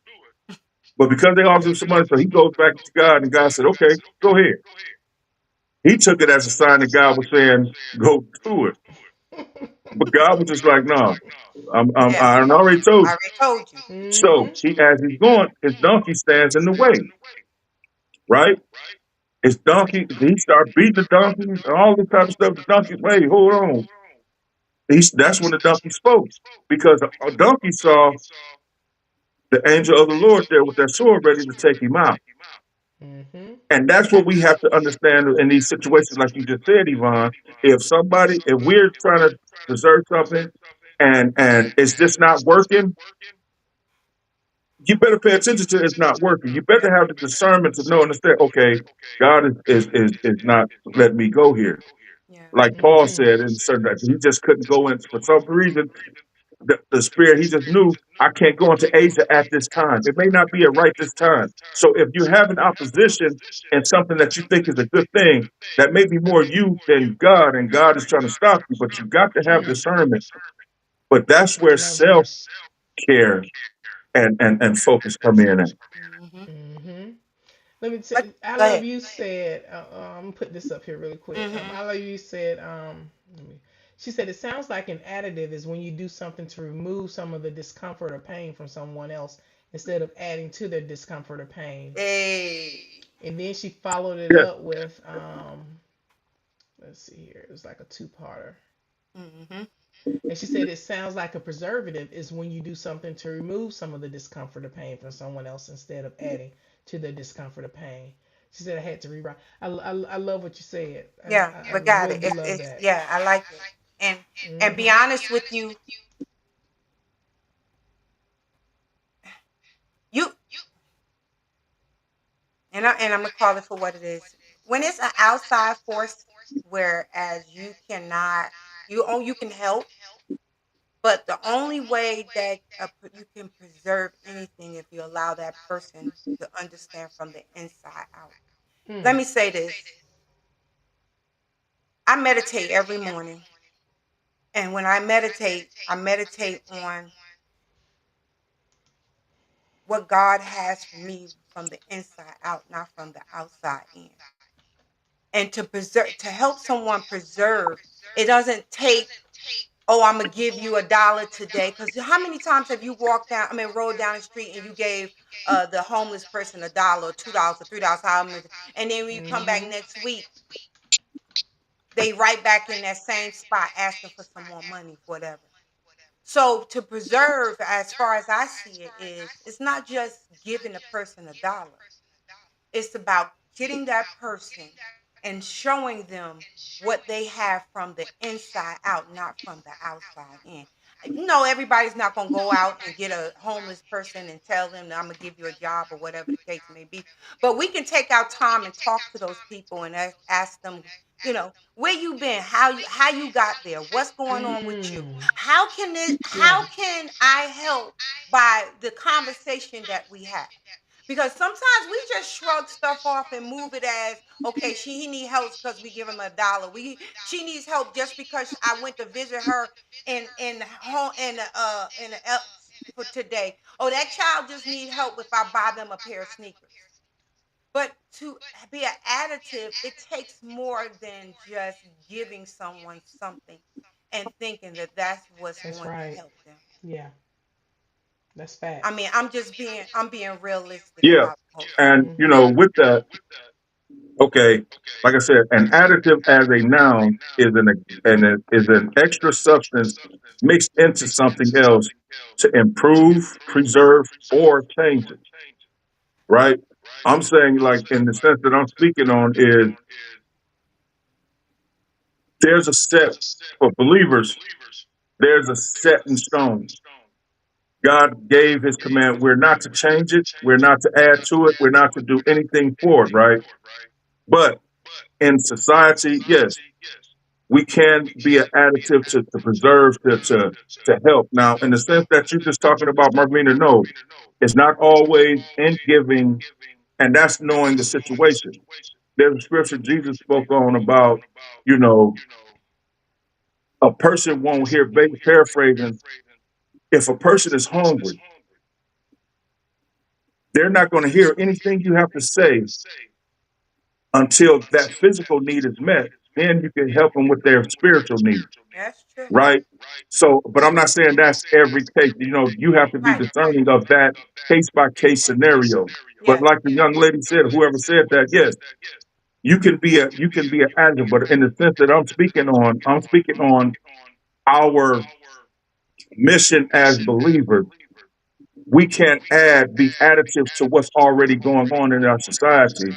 But because they offered him some money, so he goes back to God, and God said, okay, go ahead. He took it as a sign that God was saying, go do it. But God was just like, no, Yeah. I already told I you. already told you. So Mm-hmm. as he's going, his donkey stands in the way, right? His donkey, he started beating the donkey and all this type of stuff. The donkey, hey, hold on. That's when the donkey spoke, because a donkey saw the angel of the Lord there with that sword ready to take him out. Mm-hmm. And that's what we have to understand in these situations, like you just said, Yvonne. If we're trying to preserve something and it's just not working, you better pay attention to it's not working. You better have the discernment to know and understand, okay, God is not letting me go here. Yeah. Like Paul Mm-hmm. said in certain that he just couldn't go in for some reason. The spirit, he just knew I can't go into Asia at this time. It may not be a right this time. So if you have an opposition and something that you think is a good thing, that may be more you than God, and God is trying to stop you, but you got to have Mm. discernment. But that's where Love that. self care and focus come in at. Mm-hmm. Mm-hmm. Let me tell But you, I go love ahead. you said, I'm gonna put this up here really quick. Mm-hmm. I love you said, let me, she said, it sounds like an additive is when you do something to remove some of the discomfort or pain from someone else instead of adding to their discomfort or pain. Hey. And then she followed it Yeah. up with, let's see here, it was like a two-parter. Mm-hmm. And she said, it sounds like a preservative is when you do something to remove some of the discomfort or pain from someone else instead of adding to their discomfort or pain. She said, I had to rewrite. I love what you said. Yeah, I but got really it. do love It's that. yeah, I like it. And be Hmm. honest with you, you and I'm gonna call it for what it is. When it's an outside force, whereas you cannot, you can help, but the only way that you can preserve anything if you allow that person to understand from the inside out. Let Mm. me say this: I meditate every morning, and when I meditate on what God has for me from the inside out, not from the outside in. And to preserve, to help someone preserve, it doesn't take, oh, I'm gonna give you $1 today. Because how many times have you walked down, I mean, rode down the street and you gave the homeless person $1 or $2 or $3, how much, and then when you come back Hmm. next week, they right back in that same spot asking for some more money, whatever. So to preserve, as far as I see it, is it's not just giving a person $1. It's about getting that person and showing them what they have from the inside out, not from the outside in. Everybody's not going to go out and get a homeless person and tell them that I'm going to give you a job or whatever the case may be. But we can take our time and talk to those people and ask them, where you been, how you got there, what's going on with you, Mm. Yeah. how can I help by the conversation that we have. Because sometimes we just shrug stuff off and move it as, okay, he need help because we give him $1. She needs help just because I went to visit her in home for today. Oh, that child just need help if I buy them a pair of sneakers. But to be an additive, it takes more than just giving someone something and thinking that that's what's That's going to right. help them. Yeah. That's I mean, facts. I'm being realistic Yeah. about the whole And, Hmm. with that, okay, like I said, an additive as a noun is an extra substance mixed into something else to improve, preserve, or change it, right? I'm saying, like, in the sense that I'm speaking on is there's a set for believers, there's a set in stone. God gave his command. We're not to change it. We're not to add to it. We're not to do anything for it, right? But in society, yes, we can be an additive to preserve, to help. Now, in the sense that you're just talking about, Marvina, no, it's not always in giving, and that's knowing the situation. There's a scripture Jesus spoke on about, you know, a person won't hear, paraphrasing, if a person is hungry, they're not going to hear anything you have to say until that physical need is met. Then you can help them with their spiritual need, That's true. right? So, but I'm not saying that's every case. You have to be Right. discerning of that case by case scenario. But Yes. like the young lady said, whoever said that, yes, you can be an advocate. But in the sense that I'm speaking on our mission as believers. We can't be additives to what's already going on in our society,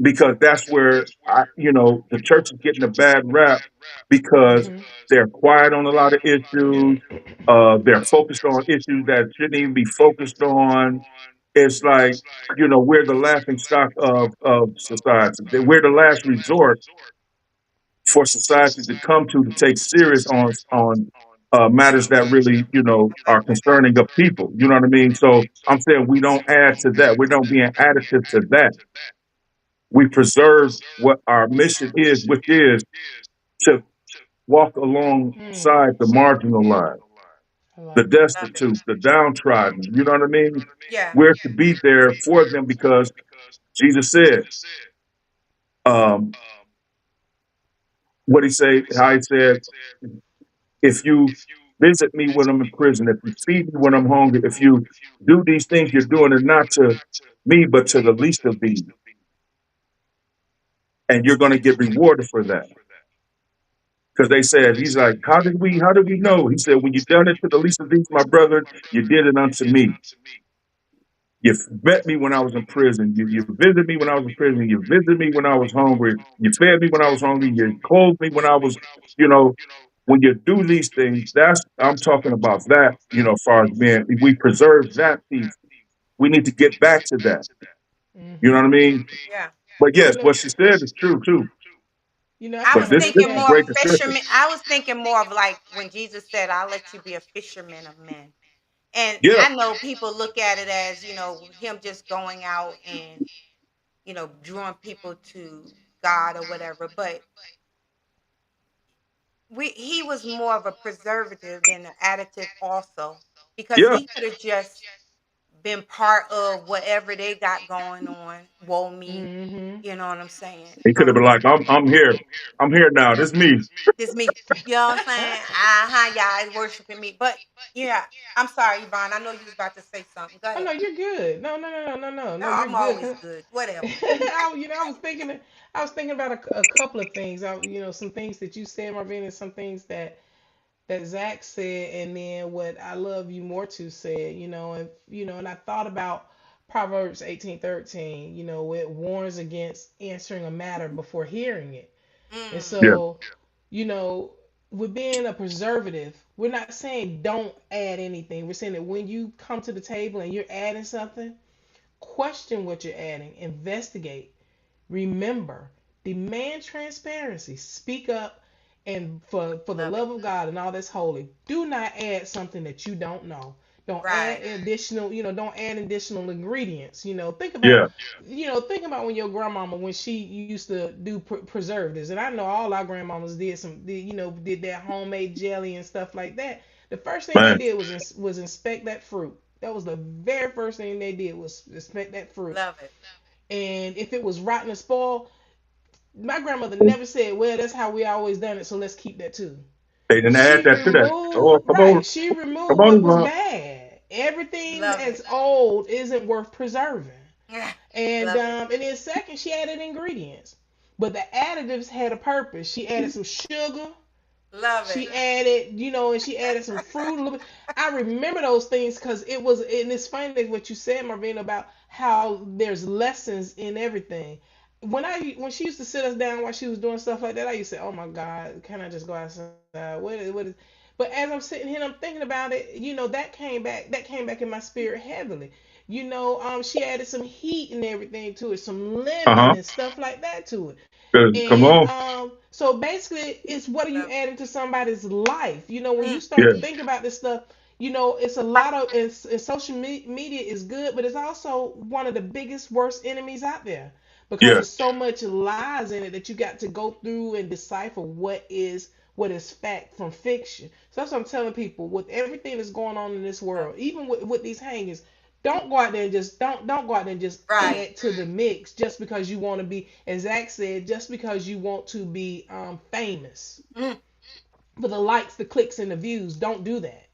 because that's where the church is getting a bad rap because Hmm. they're quiet on a lot of issues. They're focused on issues that shouldn't even be focused on. It's like, we're the laughing stock of society. We're the last resort for society to come to take serious on matters that really, are concerning of people. You know what I mean? So I'm saying we don't add to that. We don't be an additive to that. We preserve what our mission is, which is to walk Mm. alongside the marginalized, I the like that. Love it. destitute, the downtrodden. You know what I mean? Yeah. We're to be there for them because Jesus said, um, what he say, how he said, if you visit me when I'm in prison, if you feed me when I'm hungry, if you do these things, you're doing it not to me, but to the least of these. And you're going to get rewarded for that. Because they said, he's like, how did we know? He said, when you done it to the least of these, my brethren, you did it unto me. You met me when I was in prison. You visited me when I was in prison. You visited me when I was hungry. You fed me when I was hungry. You clothed me when I was, you know, when you do these things, I'm talking about that, as far as being, we preserve that piece. We need to get back to that. You know Hmm. what I mean? Yeah. But You yes, know, what she said is true too. I I But was kind of this look thinking is at more it. great description. fisherman. I was thinking more of like when Jesus said, "I'll let you be a fisherman of men." And Yeah, I know people look at it as, him just going out and, drawing people to God or whatever. But he was more of a preservative than an additive also, because yeah. he could have just been part of whatever they got going on. Woe me. Hmm. You know what I'm saying? He could have been like, I'm here. I'm here now. This is me. This me. You know what I'm saying? Uh-huh, y'all is worshiping me. But yeah, I'm sorry, Yvonne. I know you was about to say something. Go Oh ahead. no, you're good. No, no, no, no, no, no, No, no. You're I'm good. always 'Cause good. Whatever. I was thinking about a couple of things. Some things that you said, Marvin, and some things that that Zach said, and then what I love you more to said, and I thought about Proverbs 18:13, it warns against answering a matter before hearing it. And Mm, Yeah. so, you know, with being a preservative, we're not saying don't add anything. We're saying that when you come to the table and you're adding something, question what you're adding, investigate. Remember, demand transparency. Speak up, and for the love it. love of God and all that's holy, do not add something that you don't know. Don't add Right. additional, don't add additional ingredients. Yeah. Think about when your grandmama, when she used to do preservatives, and I know all our grandmamas did that homemade jelly and stuff like that. The first thing they Man. did was inspect that fruit. That was the very first thing they did was inspect that fruit. Love it. And if it was rotten or spoiled, my grandmother never said, "Well, that's how we always done it, so let's keep that too." They didn't add She that to that. Oh, removed come on. right. She Come removed on, what was Yvonne. bad. Everything Love it. that's old isn't worth preserving. And Love it. um, and then second, she added ingredients, but the additives had a purpose. She added some sugar. Love it. She added, and she added some fruit. A little bit. I remember those things because and it's funny what you said, Marvina, about how there's lessons in everything. When she used to sit us down while she was doing stuff like that, I used to say, "Oh my God, can I just go outside? What is?" But as I'm sitting here, and I'm thinking about it. That came back. That came back in my spirit heavily. She added some heat and everything to it, some lemon Uh-huh. and stuff like that to it. Good. Come And on. so basically, it's what are you Love it. adding to somebody's life? When you Mm, start Yeah. to think about this stuff, it's a lot of and social media is good, but it's also one of the biggest worst enemies out there because Yeah. there's so much lies in it that you got to go through and decipher what is fact from fiction. So that's what I'm telling people with everything that's going on in this love world, it. even with these hangings. Don't go out there and just don't go out there and just Right. add to the mix just because you want to be, as Zach said, just because you want to be famous Mm, for the likes, the clicks, and the views. Don't do that.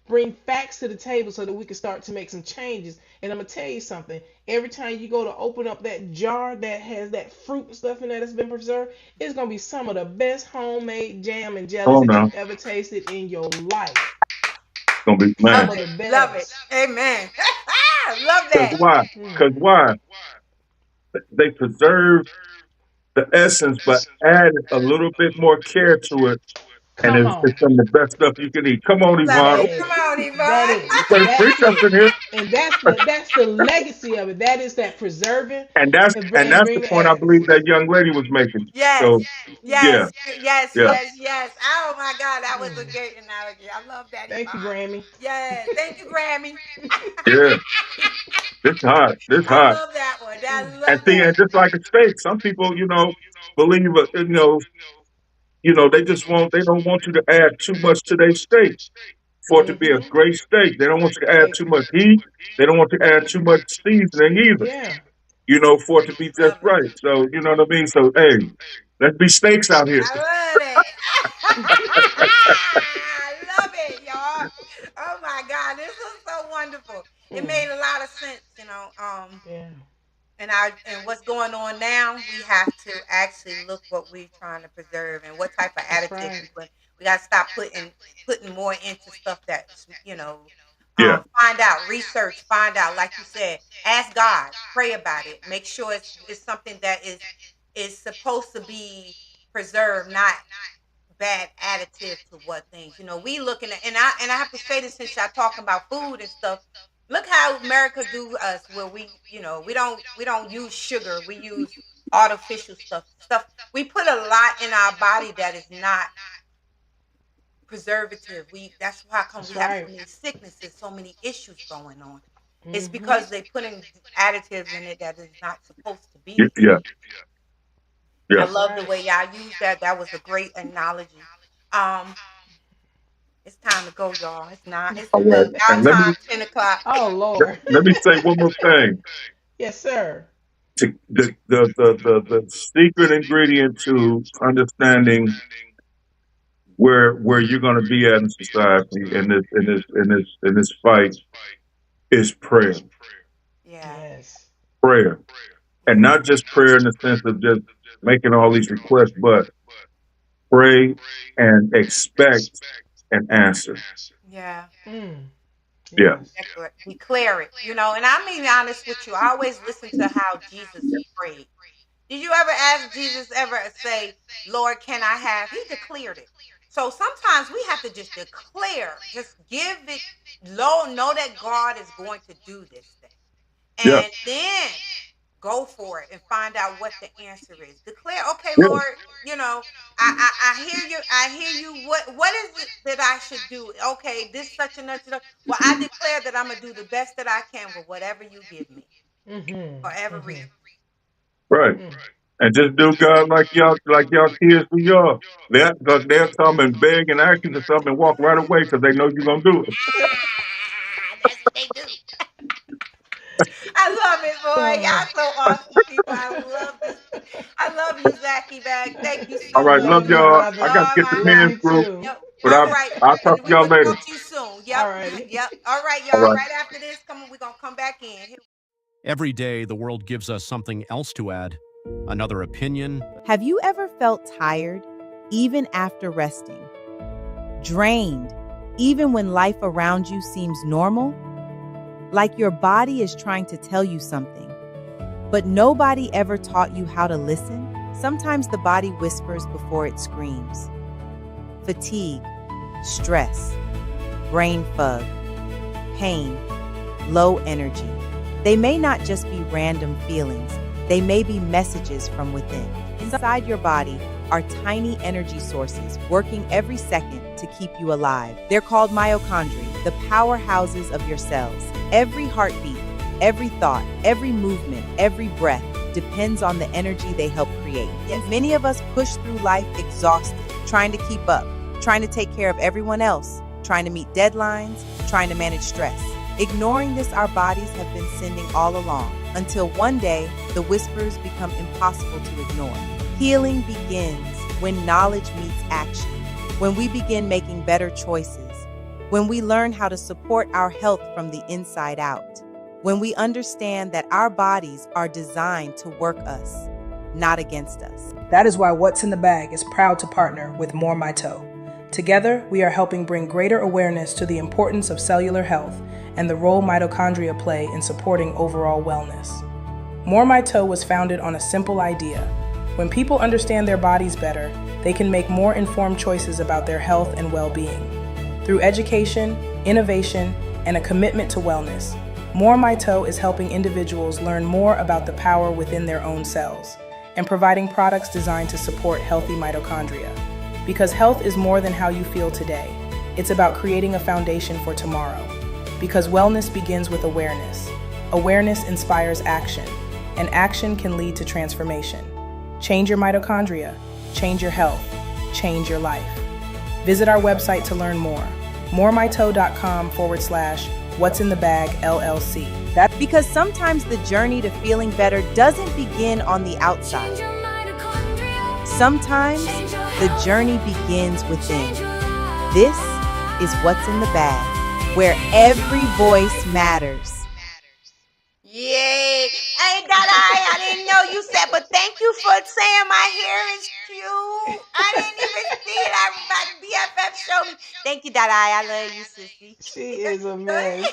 Bring facts to the table so that we can start to make some changes. And I'm gonna tell you something. Every time you go to open up that jar that has that fruit and stuff in there that's been preserved, it's gonna be some of the best homemade jam and Come jellies on that now. you've ever tasted in your life. Gonna be Some love man. of the it. Love it. best. Amen. Love Because that. why? Mm. Because why? They preserve the essence, but add a little bit more care to it, and Come it's on. some of the best stuff you can eat. Come on, Love Yvonne. it. Oh, Come Hey, on, that Yvonne. is better that's preach up it, in here. and that's the legacy of it. That is that preserving And that's and, and and that's the bring the point I essence. believe that young lady was making. Yes. So Hmm. yeah, Yes. Yes. yeah, Yes. Yes. Oh my God, that was a Mm. great analogy. I love that, Thank you, Yvonne. Grammy. Yes. Thank you, Grammy. yeah. This hot. This I hot. love that one. I Mm. And love see, that. and just like a steak, some people, believe, they just want, they don't want you to add too much to their steak for it to be a Hmm. great steak. They don't want you to add They, too much heat. They don't want you to add too much seasoning either, yeah. for it to be just Love it. right. So, you know what I mean? So, hey, let's be steaks out here. I love it. I love it, y'all. Oh my God, this was so wonderful. It Mm. made a lot of sense, Yeah. and what's going on now, we have to actually look what we're trying to preserve and what type of That's additives right. we put. We got to stop putting more into stuff that's Yeah. find out, research, find out. Like you said, ask God, pray about it, make sure it's something that is supposed to be preserved, not bad additive to what things. We looking at, and I have to say this since y'all talking about food and stuff. Look how America do us, where we don't use sugar. We use artificial stuff. We put a lot in our body that is not preservative. That's why come we That's have so right. many sicknesses, so many issues going on. It's Hmm. because they putting additives in it that is not supposed to be there. Yeah. I Yeah. That's love the right. way y'all use that. That was a great analogy. Um, it's time to go, y'all. It's not. It's All right. our And let me time. 10 o'clock. Oh let, Lord. let me say one more thing. Yes, sir. The secret ingredient to understanding where you're going to be at in society in this fight is prayer. Yeah. Yes. Prayer. And Yeah. not just prayer in the sense of just making all these requests, but pray and expect. and answer. Yeah. Mm. Yeah, Yes. Declare it, and I'm being honest with you. I always listen to how Jesus prayed. Did you ever ask Jesus ever say, Lord, can I have? He declared it. So sometimes we have to just declare, just give it low, know that God is going to do this thing. yeah, And then go for it and find out what the answer is. Declare, okay, yeah, Lord, I hear you. I hear you. What is it that I should do? Okay, this such and such. Well, I declare that I'm gonna do the best that I can with whatever you give me Mm-hmm. for every reason. Mm-hmm. right. Mm. And just do God like y'all kids do y'all. They'll come and beg and ask you for something and walk right away because they know you're gonna do it. That's what they do. I love it, boy. Uh, Y'all so awesome people. I love this. I love you, Zachy Bag. Thank you All so right, much. love love you, y'all. I brother. got to Y'all, get the my Love men's you group, too. Yep. but All right. I'll talk And to we y'all will later. talk to you soon. All Yep. righty. Yep. All right, All y'all. right. Right after this, we're gonna come back in. Every day, the world gives us something else to add, another opinion. Have you ever felt tired, even after resting? Drained, even when life around you seems normal? Like your body is trying to tell you something, but nobody ever taught you how to listen? Sometimes the body whispers before it screams. Fatigue, stress, brain fog, pain, low energy. They may not just be random feelings, they may be messages from within. Inside your body are tiny energy sources working every second to keep you alive. They're called mitochondria, the powerhouses of your cells. Every heartbeat, every thought, every movement, every breath depends on the energy they help create. Yet many of us push through life exhausted, trying to keep up, trying to take care of everyone else, trying to meet deadlines, trying to manage stress. Ignoring this, our bodies have been sending all along, until one day, the whispers become impossible to ignore. Healing begins when knowledge meets action, when we begin making better choices, when we learn how to support our health from the inside out, when we understand that our bodies are designed to work us, not against us. That is why What's in the Bag is proud to partner with More My Toe. Together, we are helping bring greater awareness to the importance of cellular health and the role mitochondria play in supporting overall wellness. More My Toe was founded on a simple idea. When people understand their bodies better, they can make more informed choices about their health and well-being. Through education, innovation, and a commitment to wellness, More My Toe is helping individuals learn more about the power within their own cells and providing products designed to support healthy mitochondria. Because health is more than how you feel today. It's about creating a foundation for tomorrow. Because wellness begins with awareness. Awareness inspires action, and action can lead to transformation. Change your mitochondria, change your health, change your life. Visit our website to learn more. moremytoe.com/What's in the Bag LLC. Because sometimes the journey to feeling better doesn't begin on the outside. Sometimes the journey begins within. This is What's in the Bag, where every voice matters. Yay! Hey, I didn't know you said, but thank you for saying my hair is cute. I didn't even see it. My BFF showed me. Thank you, Dada. I love you, sissy. She is a Go mess. ahead,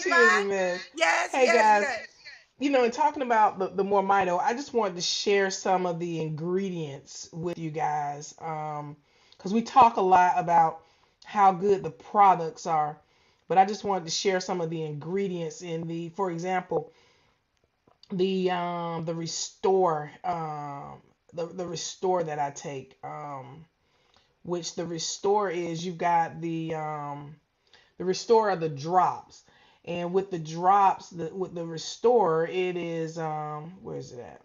She is a Iman. mess. Yes, Hey yes, guys, yes. in talking about the more mito, I just wanted to share some of the ingredients with you guys. Because we talk a lot about how good the products are, but I just wanted to share some of the ingredients for example, the restore, the restore that I take, which the restore is you've got the restore are the drops. And with the drops, with the restore, it is where is it at?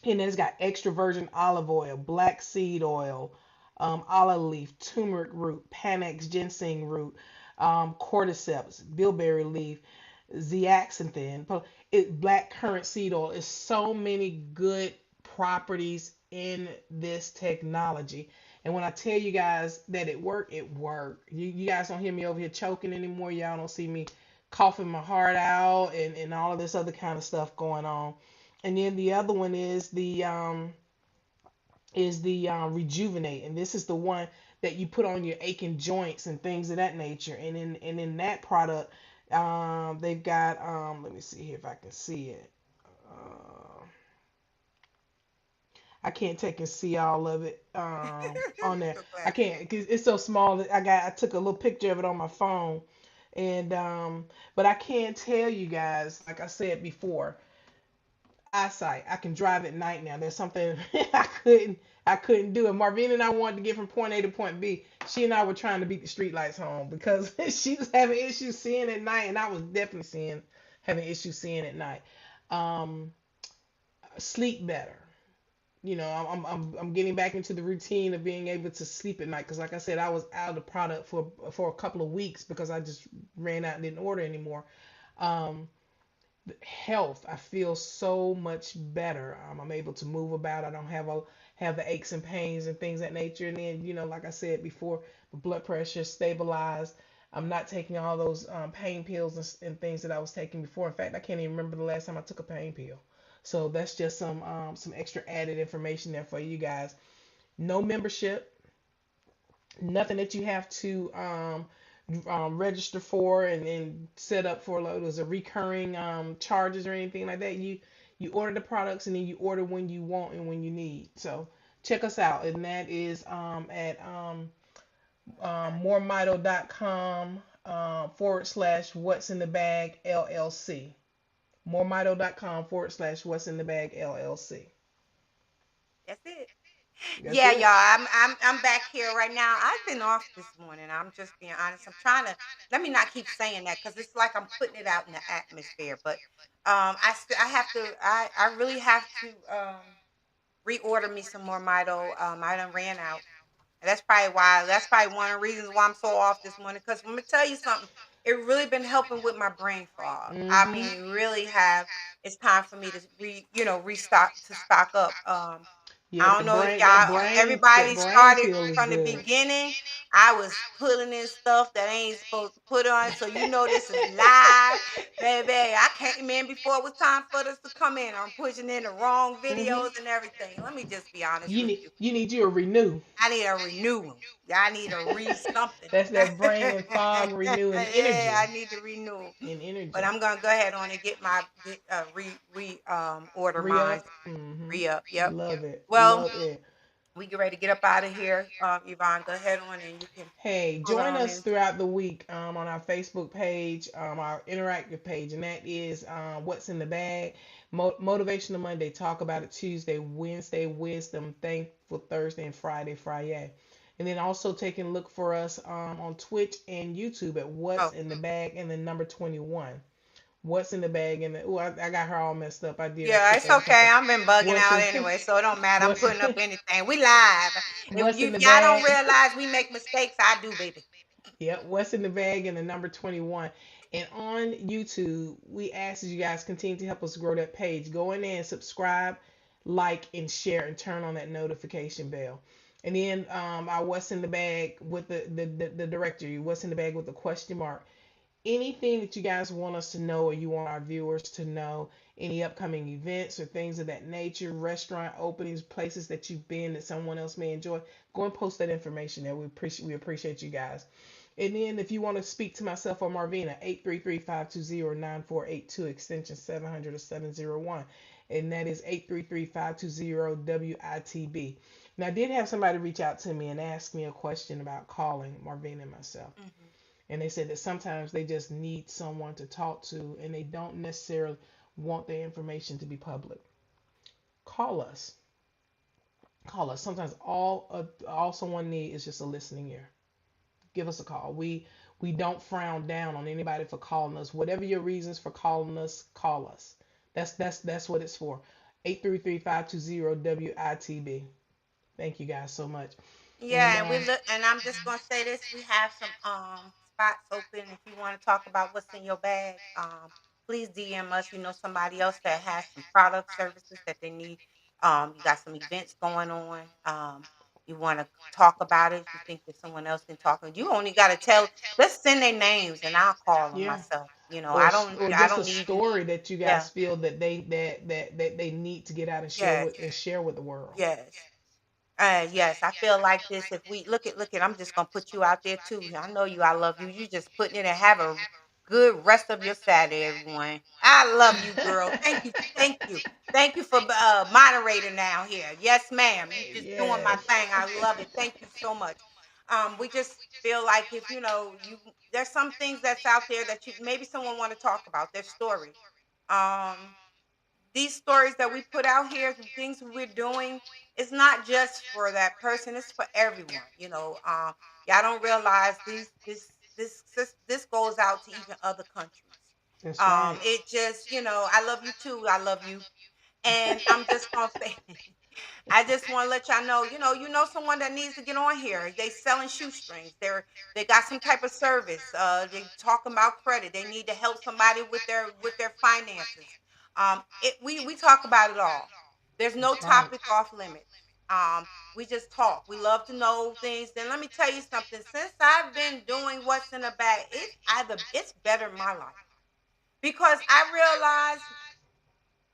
And it's got extra virgin olive oil, black seed oil, olive leaf, turmeric root, panax ginseng root, cordyceps, bilberry leaf, zeaxanthin, black currant seed oil. It's so many good properties in this technology. And when I tell you guys that it worked, it worked. You guys don't hear me over here choking anymore. Y'all don't see me coughing my heart out and all of this other kind of stuff going on. And then the other one is is the rejuvenate, and this is the one that you put on your aching joints and things of that nature. And in that product, they've got let me see here if I can see it. Uh, I can't take and see all of it on there. So I glad. can't because it's so small that I took a little picture of it on my phone, and but I can tell you guys, like I said before, eyesight. I can drive at night now. There's something I couldn't do. And Marvina and I wanted to get from point A to point B. She and I were trying to beat the street lights home because she was having issues seeing at night, and I was definitely seeing having issues seeing at night. Um, Sleep better. I'm getting back into the routine of being able to sleep at night because, like I said, I was out of the product for a couple of weeks because I just ran out and didn't order anymore. Um, Health, I feel so much better. I'm able to move about. I don't have the aches and pains and things of that nature. And then, like I said before, the blood pressure stabilized. I'm not taking all those pain pills and things that I was taking before. In fact, I can't even remember the last time I took a pain pill. So that's just some extra added information there for you guys. No membership, nothing that you have to register for and set up for like those recurring charges or anything like that. You order the products and then you order when you want and when you need. So check us out, and that is at Okay. moremito.com / what's in the bag LLC. Moremito.com / what's in the bag LLC. That's it. That's Yeah, y'all. it. I'm back here right now. I've been off this morning. I'm just being honest. I'm trying to let me not keep saying that because it's like I'm putting it out in the atmosphere. But I have to I really have to reorder me some more Mito. I done ran out. And that's probably one of the reasons why I'm so off this morning. Because let me tell you something, it really been helping with my brain fog. I Mm-hmm. mean, really have. It's time for me to restock to stock up. Yeah, I don't know if that y'all brain that everybody brain started pill is from the good. beginning. I was putting in stuff that I ain't supposed to put on. So this is live, baby. I came in before it was time for this to come in. I'm pushing in the wrong Hmm. videos and everything. Let me just be honest You with need you. you need you a renew. I need a renewal. I need a something. That's that brain and fog renewing Yeah, energy I need to renew. and But energy. I'm gonna go ahead on and get my order Re mine. up. Hmm. Re up. Yep. Love it. Well, Love it. we get ready to get up out of here. Yvonne, go ahead on and you can Hey, pull join on us in. throughout the week on our Facebook page, our interactive page, and that is What's in the Bag. Motivational Monday, Talk About It Tuesday, Wednesday, Wisdom, Thankful Thursday, and Friday. And then also take a look for us on Twitch and YouTube at What's Oh, in the Bag and the number 21. What's in the bag and the, oh, I got her all messed up. I yeah, put it's that on okay. purpose. I've been bugging What's out in anyway, so it don't matter. I'm what's putting up anything. We live. what's in If the y'all don't bag? realize we make mistakes, I do, baby. Yep, what's in the bag and the number 21. And on YouTube, we ask that you guys continue to help us grow that page. Go in there and subscribe, like, and share, and turn on that notification bell. And then our what's in the bag with the directory, what's in the bag with the question mark. Anything that you guys want us to know or you want our viewers to know, any upcoming events or things of that nature, restaurant openings, places that you've been that someone else may enjoy, go and post that information there. We appreciate you guys. And then if you want to speak to myself or Marvina, 833-520-9482, extension 700 or 701. And that is 833-520-WITB. Now, I did have somebody reach out to me and ask me a question about calling Marvina and myself. Hmm. And they said that sometimes they just need someone to talk to and they don't necessarily want their information to be public. Call us. Call us. Sometimes all someone needs is just a listening ear. Give us a call. We don't frown down on anybody for calling us. Whatever your reasons for calling us, call us. That's what it's for. 833-520-WITB. Thank you guys so much. And Yeah, and we look, and I'm just gonna say this: we have some spots open. If you want to talk about what's in your bag, please DM us. You know somebody else that has some product services that they need. You got some events going on. You want to talk about it. You think that someone else can talk, you only got to tell. Let's send their names, and I'll call them yeah, myself. or or I just a don't need you. story that you Yeah. guys feel that they need to get out and Yes. share with the world. Yes. Yes, I feel like this. If we look at, I'm just gonna put you out there too. I know you. I love you. You just putting it and have a good rest of your Saturday, everyone. I love you, girl. Thank you, thank you for moderator now here. Yes, ma'am. You just doing my Yes. thing. I love it. Thank you so much. We just feel like if you there's some things that's out there that you maybe someone want to talk about their story. Um, these stories that we put out here, the things we're doing, it's not just for that person, it's for everyone. Y'all don't realize this goes out to even other countries. That's right. It just, I love you too. I love you. And I'm just gonna say, I just want to let y'all know, someone that needs to get on here. They selling shoestrings. They got some type of service. They talking about credit. They need to help somebody with their finances. We talk about it all. There's no That's right. topic off limits. We just talk. We love to know things. Then let me tell you something. Since I've been doing what's in the bag, it's better my life because I realize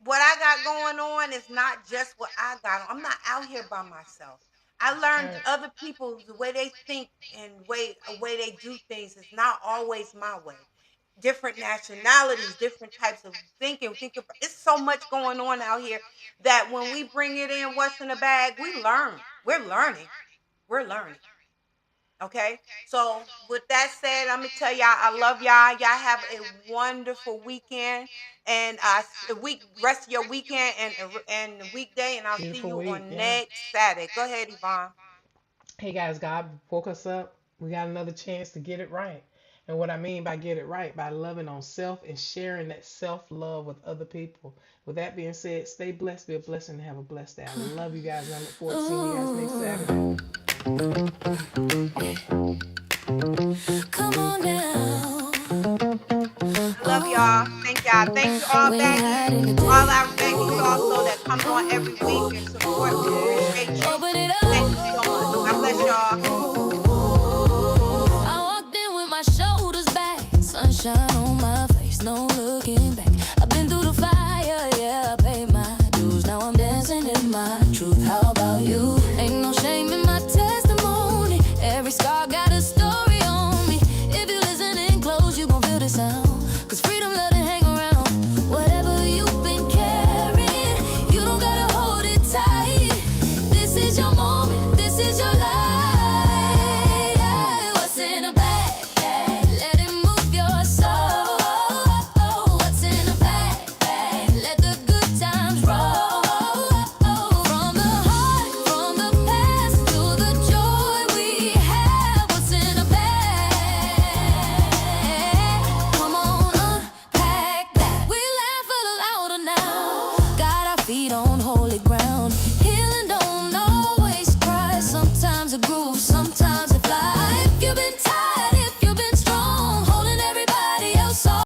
what I got going on is not just what I got. I'm not out here by myself. I That's learned right. other people the way they think and way they do things is not always my way. Different nationalities, different types of thinking. Think about it's so much going on out here that when we bring it in, what's in the bag, we learn. We're learning. We're learning. Okay. So with that said, I'm gonna tell y'all I love y'all. Y'all have a wonderful weekend and week rest of your weekend and weekday, and I'll see Beautiful you week. on Yeah. next Saturday. Go ahead, Yvonne. Hey guys, God woke us up. We got another chance to get it right. And what I mean by get it right, by loving on self and sharing that self love with other people. With that being said, stay blessed, be a blessing, and have a blessed day. I love you guys, and I look forward to seeing you guys next Saturday. Come on now. Love y'all. Thank y'all. Thank you all baggies. All our baggies also that comes on every week and support. We appreciate Yeah. you. Open it Thank you so much. God bless y'all. I walked in with my shoulders back, sunshine on my face, no